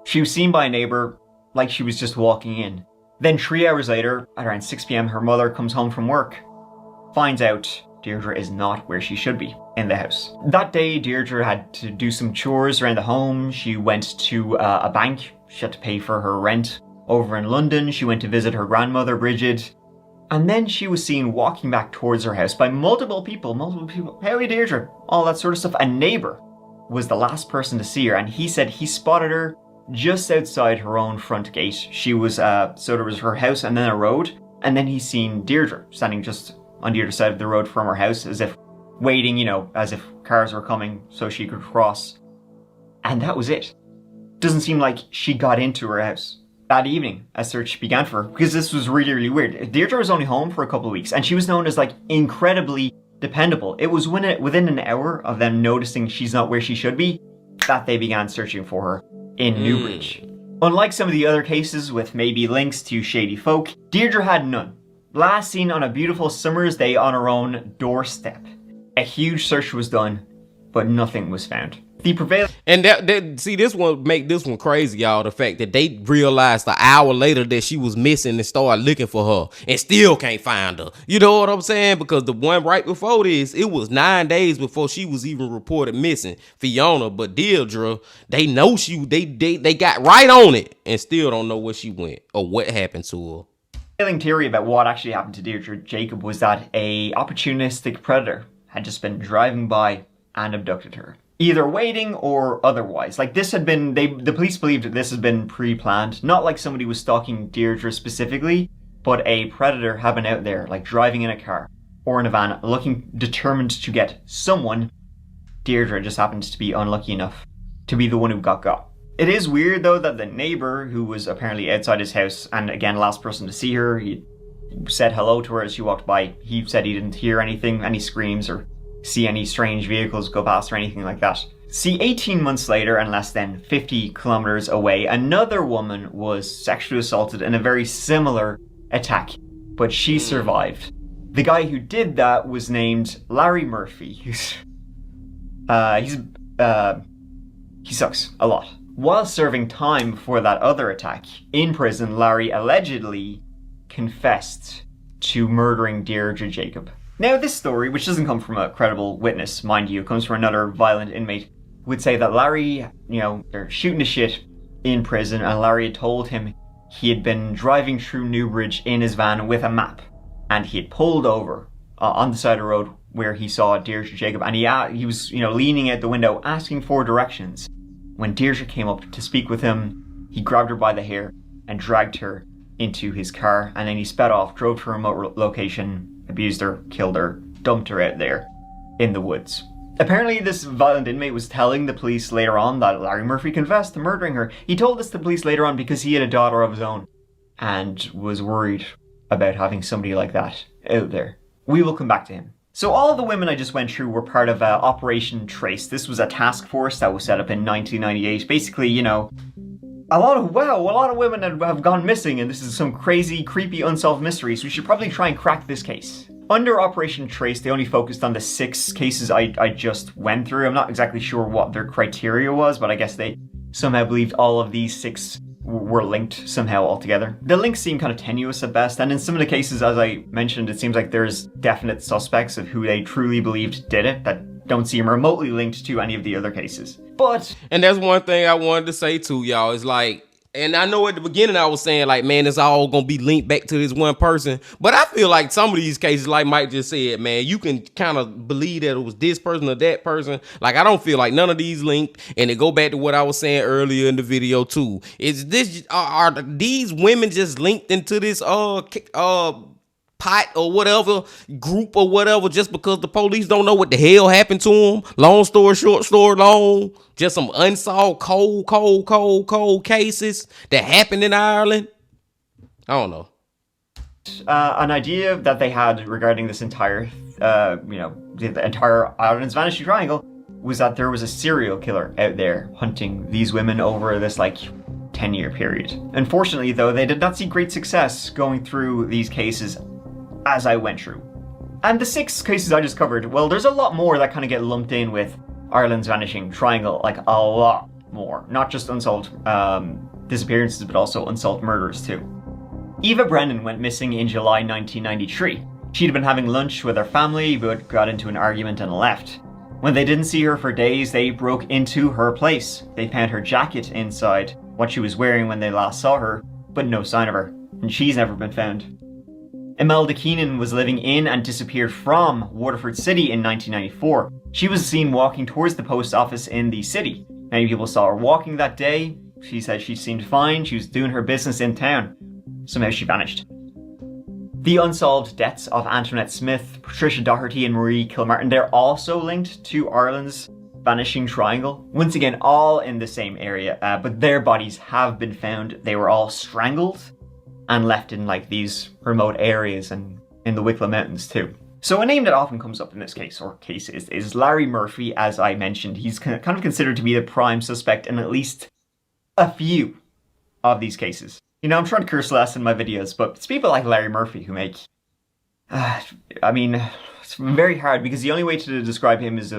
Speaker 4: She was seen by a neighbour like she was just walking in. Then 3 hours later, at around 6 p.m, her mother comes home from work, finds out Deirdre is not where she should be, in the house. That day, Deirdre had to do some chores around the home. She went to a bank. She had to pay for her rent. Over in London, she went to visit her grandmother, Bridget. And then she was seen walking back towards her house by multiple people. Hey, Deirdre, all that sort of stuff. A neighbour was the last person to see her, and he said he spotted her just outside her own front gate. She was, so there was her house and then a road, and then he seen Deirdre standing just on the other side of the road from her house, as if waiting, you know, as if cars were coming so she could cross. And that was it. Doesn't seem like she got into her house. That evening, a search began for her, because this was really, really weird. Deirdre was only home for a couple of weeks, and she was known as, like, incredibly dependable. It was within an hour of them noticing she's not where she should be, that they began searching for her in Newbridge. Unlike some of the other cases with maybe links to shady folk, Deirdre had none. Last seen on a beautiful summer's day on her own doorstep. A huge search was done, but nothing was found. The prevailing...
Speaker 3: And see, this one make this one crazy, y'all. The fact that they realized an hour later that she was missing and started looking for her and still can't find her. You know what I'm saying? Because the one right before this, it was 9 days before she was even reported missing, Fiona. But Deirdre, they know they got right on it and still don't know where she went or what happened to her.
Speaker 4: The prevailing theory about what actually happened to Deirdre Jacob was that a opportunistic predator had just been driving by and abducted her. Either waiting or otherwise. Like, this had been, the police believed that this had been pre-planned. Not like somebody was stalking Deirdre specifically, but a predator had been out there, like driving in a car or in a van, looking determined to get someone. Deirdre just happened to be unlucky enough to be the one who got. It is weird though that the neighbor, who was apparently outside his house, and again last person to see her, he said hello to her as she walked by. He said he didn't hear anything, any screams or see any strange vehicles go past or anything like that. See, 18 months later and less than 50 kilometers away, another woman was sexually assaulted in a very similar attack, but she survived. The guy who did that was named Larry Murphy. He sucks a lot. While serving time for that other attack in prison, Larry allegedly confessed to murdering Deirdre Jacob. Now, this story, which doesn't come from a credible witness, mind you, comes from another violent inmate, would say that Larry, they're shooting the shit in prison, and Larry had told him he had been driving through Newbridge in his van with a map, and he had pulled over on the side of the road where he saw Deirdre Jacob, and he was, leaning out the window asking for directions. When Deirdre came up to speak with him, he grabbed her by the hair and dragged her into his car, and then he sped off, drove to a remote location, abused her, killed her, dumped her out there in the woods. Apparently this violent inmate was telling the police later on that Larry Murphy confessed to murdering her. He told this to the police later on because he had a daughter of his own and was worried about having somebody like that out there. We will come back to him. So all of the women I just went through were part of Operation Trace. This was a task force that was set up in 1998. Basically, a lot of women have gone missing, and this is some crazy, creepy, unsolved mysteries. We should probably try and crack this case. Under Operation Trace, they only focused on the 6 cases I just went through. I'm not exactly sure what their criteria was, but I guess they somehow believed all of these 6 were linked somehow altogether. The links seem kind of tenuous at best, and in some of the cases, as I mentioned, it seems like there's definite suspects of who they truly believed did it that don't seem remotely linked to any of the other cases.
Speaker 3: And that's one thing I wanted to say too, y'all, is like, and I know at the beginning I was saying like, man, it's all gonna be linked back to this one person. But I feel like some of these cases, like Mike just said, man, you can kind of believe that it was this person or that person. Like, I don't feel like none of these linked. And it go back to what I was saying earlier in the video too. Is this, are these women just linked into this pot or whatever, group or whatever, just because the police don't know what the hell happened to them? Long story short, story long, just some unsolved cold cases that happened in Ireland. I don't know.
Speaker 4: An idea that they had regarding this entire, the entire Ireland's Vanishing Triangle was that there was a serial killer out there hunting these women over this 10-year period. Unfortunately, though, they did not see great success going through these cases as I went through. And the 6 cases I just covered, well, there's a lot more that kind of get lumped in with Ireland's Vanishing Triangle, a lot more. Not just unsolved disappearances, but also unsolved murders too. Eva Brennan went missing in July 1993. She'd been having lunch with her family, but got into an argument and left. When they didn't see her for days, they broke into her place. They found her jacket inside, what she was wearing when they last saw her, but no sign of her, and she's never been found. Imelda Keenan was living in and disappeared from Waterford City in 1994. She was seen walking towards the post office in the city. Many people saw her walking that day. She said she seemed fine, she was doing her business in town. Somehow she vanished. The unsolved deaths of Antoinette Smith, Patricia Doherty and Marie Kilmartin, they're also linked to Ireland's Vanishing Triangle. Once again, all in the same area, but their bodies have been found. They were all strangled and left in these remote areas and in the Wicklow Mountains too. So a name that often comes up in this case, or cases, is Larry Murphy. As I mentioned, he's kind of considered to be the prime suspect in at least a few of these cases. I'm trying to curse less in my videos, but it's people like Larry Murphy who make... it's very hard because the only way to describe him is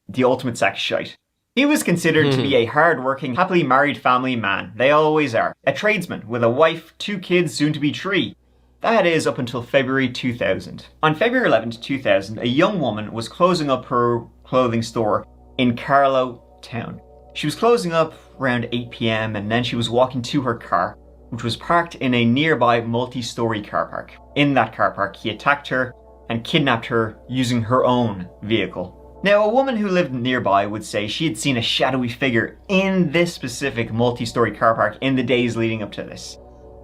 Speaker 4: the ultimate sex shite. He was considered to be a hard-working, happily married family man. They always are. A tradesman with a wife, 2 kids, soon to be 3. That is up until February 2000. On February 11th, 2000, a young woman was closing up her clothing store in Carlow Town. She was closing up around 8 p.m. and then she was walking to her car, which was parked in a nearby multi-story car park. In that car park, he attacked her and kidnapped her using her own vehicle. Now, a woman who lived nearby would say she had seen a shadowy figure in this specific multi-story car park in the days leading up to this.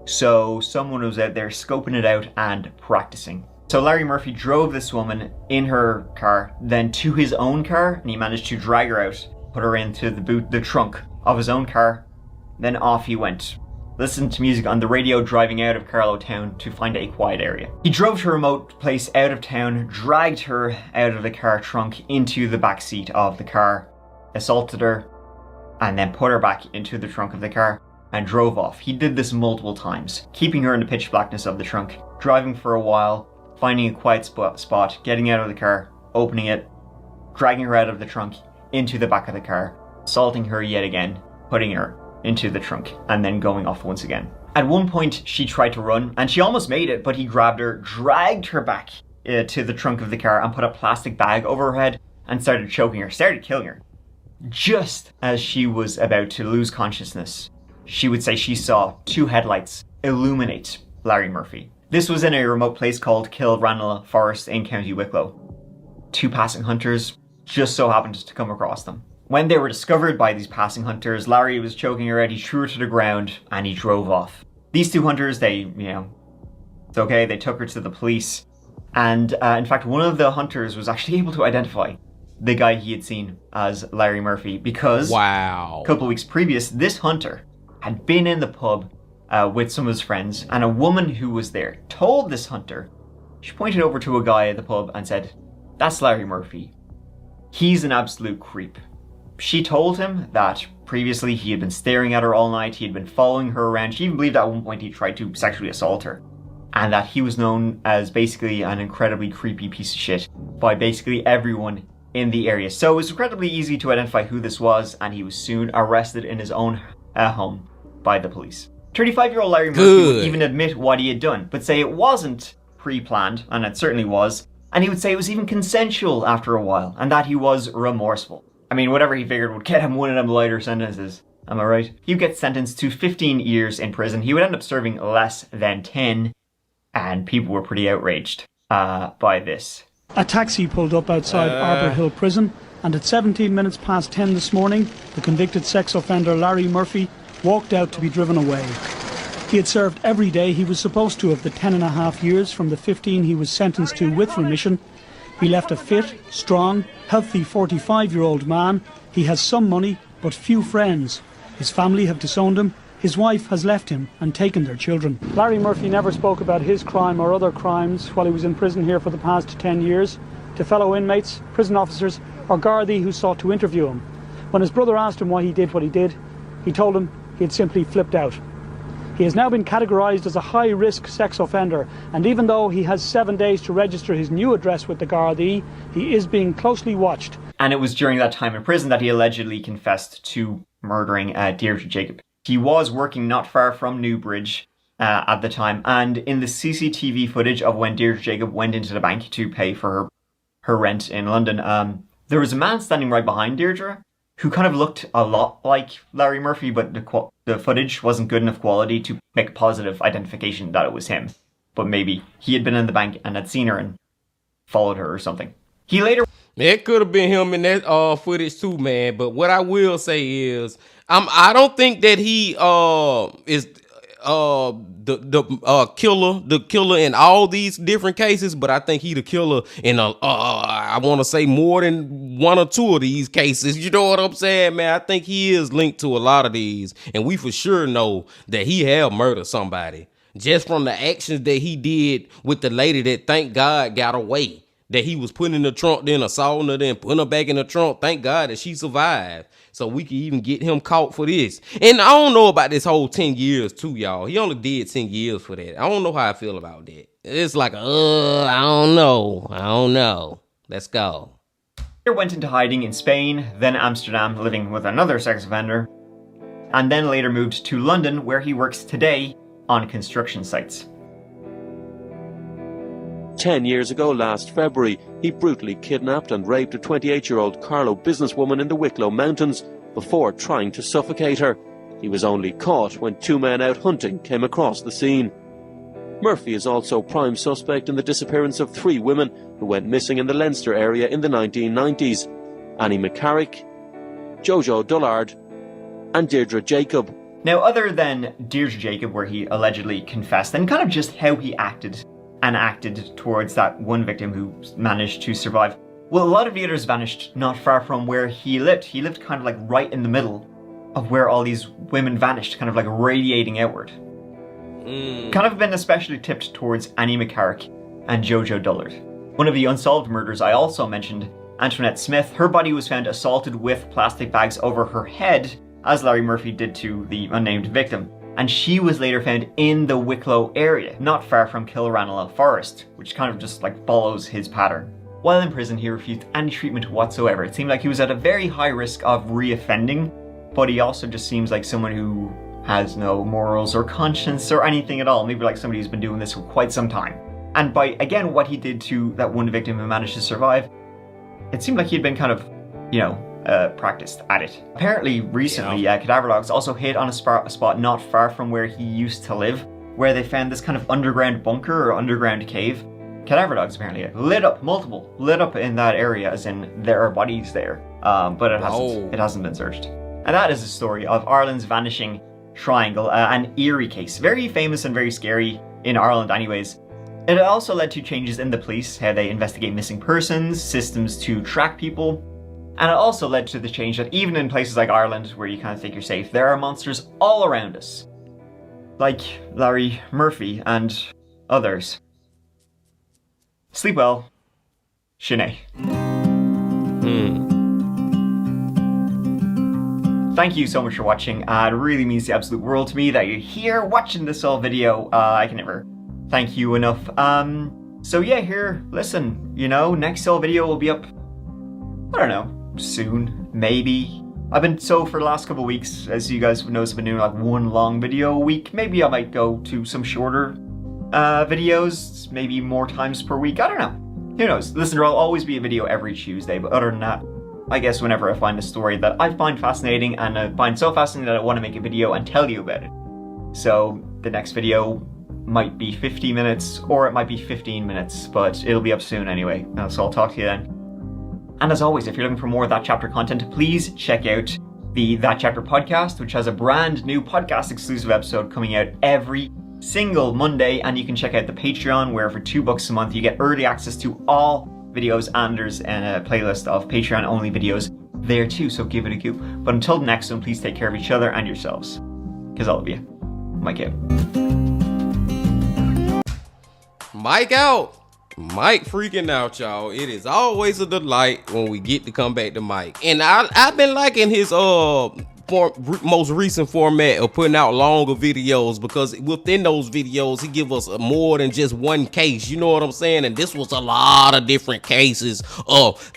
Speaker 4: So someone was out there scoping it out and practicing. So Larry Murphy drove this woman in her car, then to his own car, and he managed to drag her out, put her into the trunk of his own car, then off he went. Listened to music on the radio driving out of Carlow Town to find a quiet area. He drove to a remote place out of town, dragged her out of the car trunk into the back seat of the car, assaulted her, and then put her back into the trunk of the car and drove off. He did this multiple times, keeping her in the pitch blackness of the trunk, driving for a while, finding a quiet spot, getting out of the car, opening it, dragging her out of the trunk into the back of the car, assaulting her yet again, putting her into the trunk, and then going off once again. At one point, she tried to run, and she almost made it, but he grabbed her, dragged her back to the trunk of the car, and put a plastic bag over her head, and started choking her, started killing her. Just as she was about to lose consciousness, she would say she saw 2 headlights illuminate Larry Murphy. This was in a remote place called Kilranilla Forest in County Wicklow. 2 passing hunters just so happened to come across them. When they were discovered by these passing hunters, Larry was choking her out, he threw her to the ground, and he drove off. These 2 hunters, it's okay, they took her to the police. And in fact, one of the hunters was actually able to identify the guy he had seen as Larry Murphy because a couple of weeks previous, this hunter had been in the pub with some of his friends, and a woman who was there told this hunter, she pointed over to a guy at the pub and said, "That's Larry Murphy. He's an absolute creep." She told him that previously he had been staring at her all night, he had been following her around, she even believed at one point he tried to sexually assault her, and that he was known as basically an incredibly creepy piece of shit by basically everyone in the area. So it was incredibly easy to identify who this was, and he was soon arrested in his own home by the police. 35-year-old Larry Murphy would even admit what he had done, but say it wasn't pre-planned, and it certainly was, and he would say it was even consensual after a while, and that he was remorseful. I mean, whatever he figured would get him one of them lighter sentences. Am I right? He would get sentenced to 15 years in prison. He would end up serving less than 10, and people were pretty outraged by this.
Speaker 12: A taxi pulled up outside Arbor Hill Prison, and at 17 minutes past 10 this morning, the convicted sex offender Larry Murphy walked out to be driven away. He had served every day he was supposed to of the 10.5 years from the 15 he was sentenced to with remission. He left a fit, strong, healthy 45-year-old man. He has some money, but few friends. His family have disowned him. His wife has left him and taken their children. Larry Murphy never spoke about his crime or other crimes while he was in prison here for the past 10 years to fellow inmates, prison officers, or Gardaí who sought to interview him. When his brother asked him why he did what he did, he told him he had simply flipped out. He has now been categorised as a high-risk sex offender, and even though he has 7 days to register his new address with the Gardaí, he is being closely watched.
Speaker 4: And it was during that time in prison that he allegedly confessed to murdering Deirdre Jacob. He was working not far from Newbridge at the time, and in the CCTV footage of when Deirdre Jacob went into the bank to pay for her rent in London, there was a man standing right behind Deirdre who kind of looked a lot like Larry Murphy, but the footage wasn't good enough quality to make a positive identification that it was him. But maybe he had been in the bank and had seen her and followed her or something. He later...
Speaker 3: It could have been him in that footage too, man. But what I will say is, I don't think that he is the killer in all these different cases, but I think he the killer in I want to say more than 1 or 2 of these cases. You know what I'm saying, man? I think he is linked to a lot of these, and we for sure know that he have murdered somebody just from the actions that he did with the lady that, thank God, got away. That he was putting in the trunk, then assaulting her, then putting her back in the trunk. Thank God that she survived. So we could even get him caught for this. And I don't know about this whole 10 years too, y'all. He only did 10 years for that. I don't know how I feel about that. It's like, I don't know. Let's go.
Speaker 4: He went into hiding in Spain, then Amsterdam, living with another sex offender, and then later moved to London, where he works today on construction sites.
Speaker 13: 10 years ago, last February, he brutally kidnapped and raped a 28-year-old Carlow businesswoman in the Wicklow Mountains before trying to suffocate her. He was only caught when 2 men out hunting came across the scene. Murphy is also prime suspect in the disappearance of 3 women who went missing in the Leinster area in the 1990s. Annie McCarrick, Jojo Dullard and Deirdre Jacob.
Speaker 4: Now, other than Deirdre Jacob, where he allegedly confessed, and kind of just how he acted towards that one victim who managed to survive, well, a lot of the others vanished not far from where he lived. He lived kind of like right in the middle of where all these women vanished, kind of like radiating outward. Kind of been especially tipped towards Annie McCarrick and Jojo Dullard. One of the unsolved murders I also mentioned, Antoinette Smith, her body was found assaulted with plastic bags over her head, as Larry Murphy did to the unnamed victim, and she was later found in the Wicklow area, not far from Kilranelagh Forest, which kind of just like follows his pattern. While in prison, he refused any treatment whatsoever. It seemed like he was at a very high risk of reoffending, but he also just seems like someone who has no morals or conscience or anything at all, maybe like somebody who's been doing this for quite some time. And by, again, what he did to that one victim who managed to survive, it seemed like he'd been kind of, practiced at it. Apparently, recently, Cadaver Dogs also hit on a spot not far from where he used to live, where they found this kind of underground bunker or underground cave. Cadaver Dogs apparently lit up in that area, as in there are bodies there, but it hasn't been searched. And that is the story of Ireland's vanishing triangle, an eerie case, very famous and very scary in Ireland anyways. It also led to changes in the police, how they investigate missing persons, systems to track people, and it also led to the change that even in places like Ireland, where you kind of think you're safe, there are monsters all around us. Like Larry Murphy and others. Sleep well, Sinead. Thank you so much for watching. It really means the absolute world to me that you're here watching this whole video. I can never thank you enough. So yeah, here, listen, next whole video will be up, I don't know, soon, maybe. For the last couple of weeks, as you guys know, I've been doing like one long video a week. Maybe I might go to some shorter videos, maybe more times per week, I don't know. Who knows? Listen, there'll always be a video every Tuesday, but other than that, I guess whenever I find a story that I find fascinating, and I find so fascinating that I want to make a video and tell you about it. So the next video might be 50 minutes, or it might be 15 minutes, but it'll be up soon anyway. So I'll talk to you then. And as always, if you're looking for more of That Chapter content, please check out the That Chapter podcast, which has a brand new podcast exclusive episode coming out every single Monday. And you can check out the Patreon, where for $2 a month you get early access to all videos, and there's a playlist of Patreon only videos there too, so give it a go. But until the next one, please take care of each other and yourselves, because all of you, Mike out.
Speaker 3: Mike out. Mike freaking out, y'all. It is always a delight when we get to come back to Mike, and I've been liking his most recent format of putting out longer videos, because within those videos he give us more than just one case, you know what I'm saying? And this was a lot of different cases of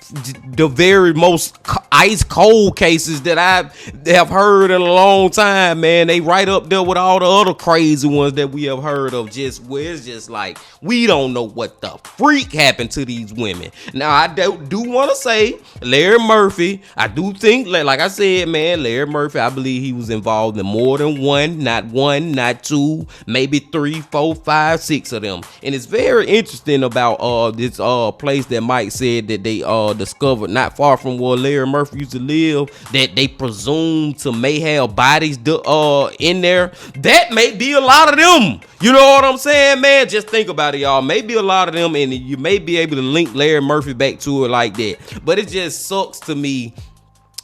Speaker 3: the very most ice cold cases that I have heard in a long time, man. They right up there with all the other crazy ones that we have heard of, just where it's just like we don't know what the freak happened to these women. Now I do want to say Larry Murphy, I do think, like I said, man, Larry Murphy, I believe he was involved in more than one, not two, maybe 3, 4, 5, 6 of them. And it's very interesting about this place that Mike said that they discovered not far from where Larry Murphy used to live, that they presume to may have bodies in there. That may be a lot of them. You know what I'm saying, man? Just think about it, y'all. Maybe a lot of them, and you may be able to link Larry Murphy back to it like that. But it just sucks to me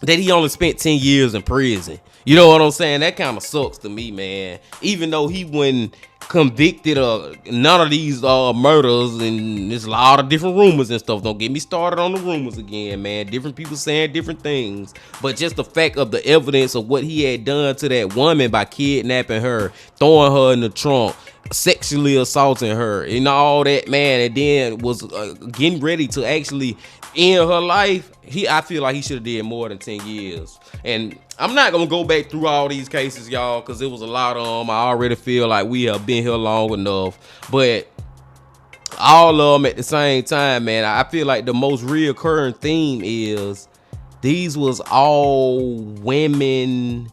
Speaker 3: that he only spent 10 years in prison. You know what I'm saying? That kind of sucks to me, man. Even though he wasn't convicted of none of these murders, and there's a lot of different rumors and stuff. Don't get me started on the rumors again, man. Different people saying different things. But just the fact of the evidence of what he had done to that woman by kidnapping her, throwing her in the trunk, sexually assaulting her, and all that, man, and then was getting ready to actually end her life. I feel like he should have did more than 10 years. And I'm not gonna go back through all these cases, y'all, because it was a lot of them. I already feel like we have been here long enough. But all of them at the same time, man, I feel like the most reoccurring theme is these was all women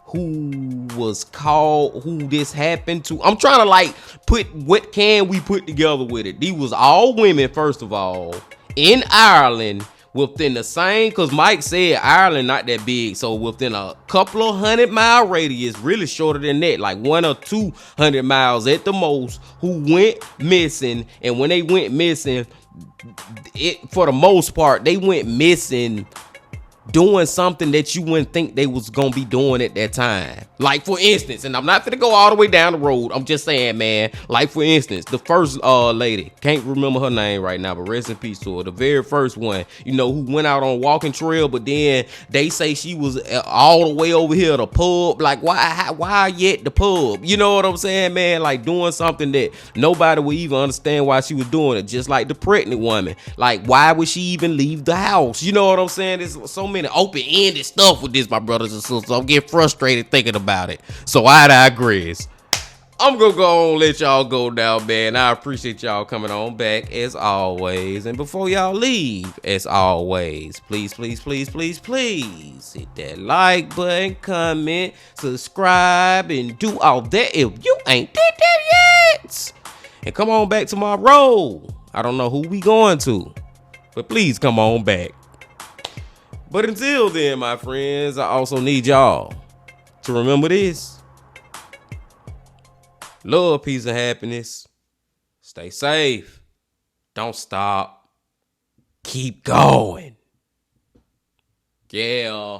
Speaker 3: who was called, who this happened to. I'm trying to like put what can we put together with it. These was all women, first of all, in Ireland, within the same, because Mike said Ireland not that big, so within a couple of 100-mile radius, really shorter than that, like 100 or 200 miles at the most, who went missing. And when they went missing, for the most part, they went missing doing something that you wouldn't think they was gonna be doing at that time. Like, for instance, and I'm not gonna go all the way down the road, I'm just saying, man, like, for instance, the first lady, can't remember her name right now, but rest in peace to her, the very first one, you know, who went out on walking trail, but then they say she was all the way over here at the pub. Like, why yet the pub? You know what I'm saying, man? Like, doing something that nobody would even understand why she was doing it. Just like the pregnant woman, like, why would she even leave the house? You know what I'm saying? There's so many open-ended stuff with this, my brothers and sisters. I'm getting frustrated thinking about it. So I digress. I'm gonna go on and let y'all go now, man. I appreciate y'all coming on back as always. And before y'all leave, as always, please, please, please, please, please hit that like button, comment, subscribe, and do all that if you ain't did that yet. And come on back tomorrow. I don't know who we going to, but please come on back. But until then, my friends, I also need y'all to remember this. Love, peace, and happiness. Stay safe. Don't stop. Keep going. Yeah.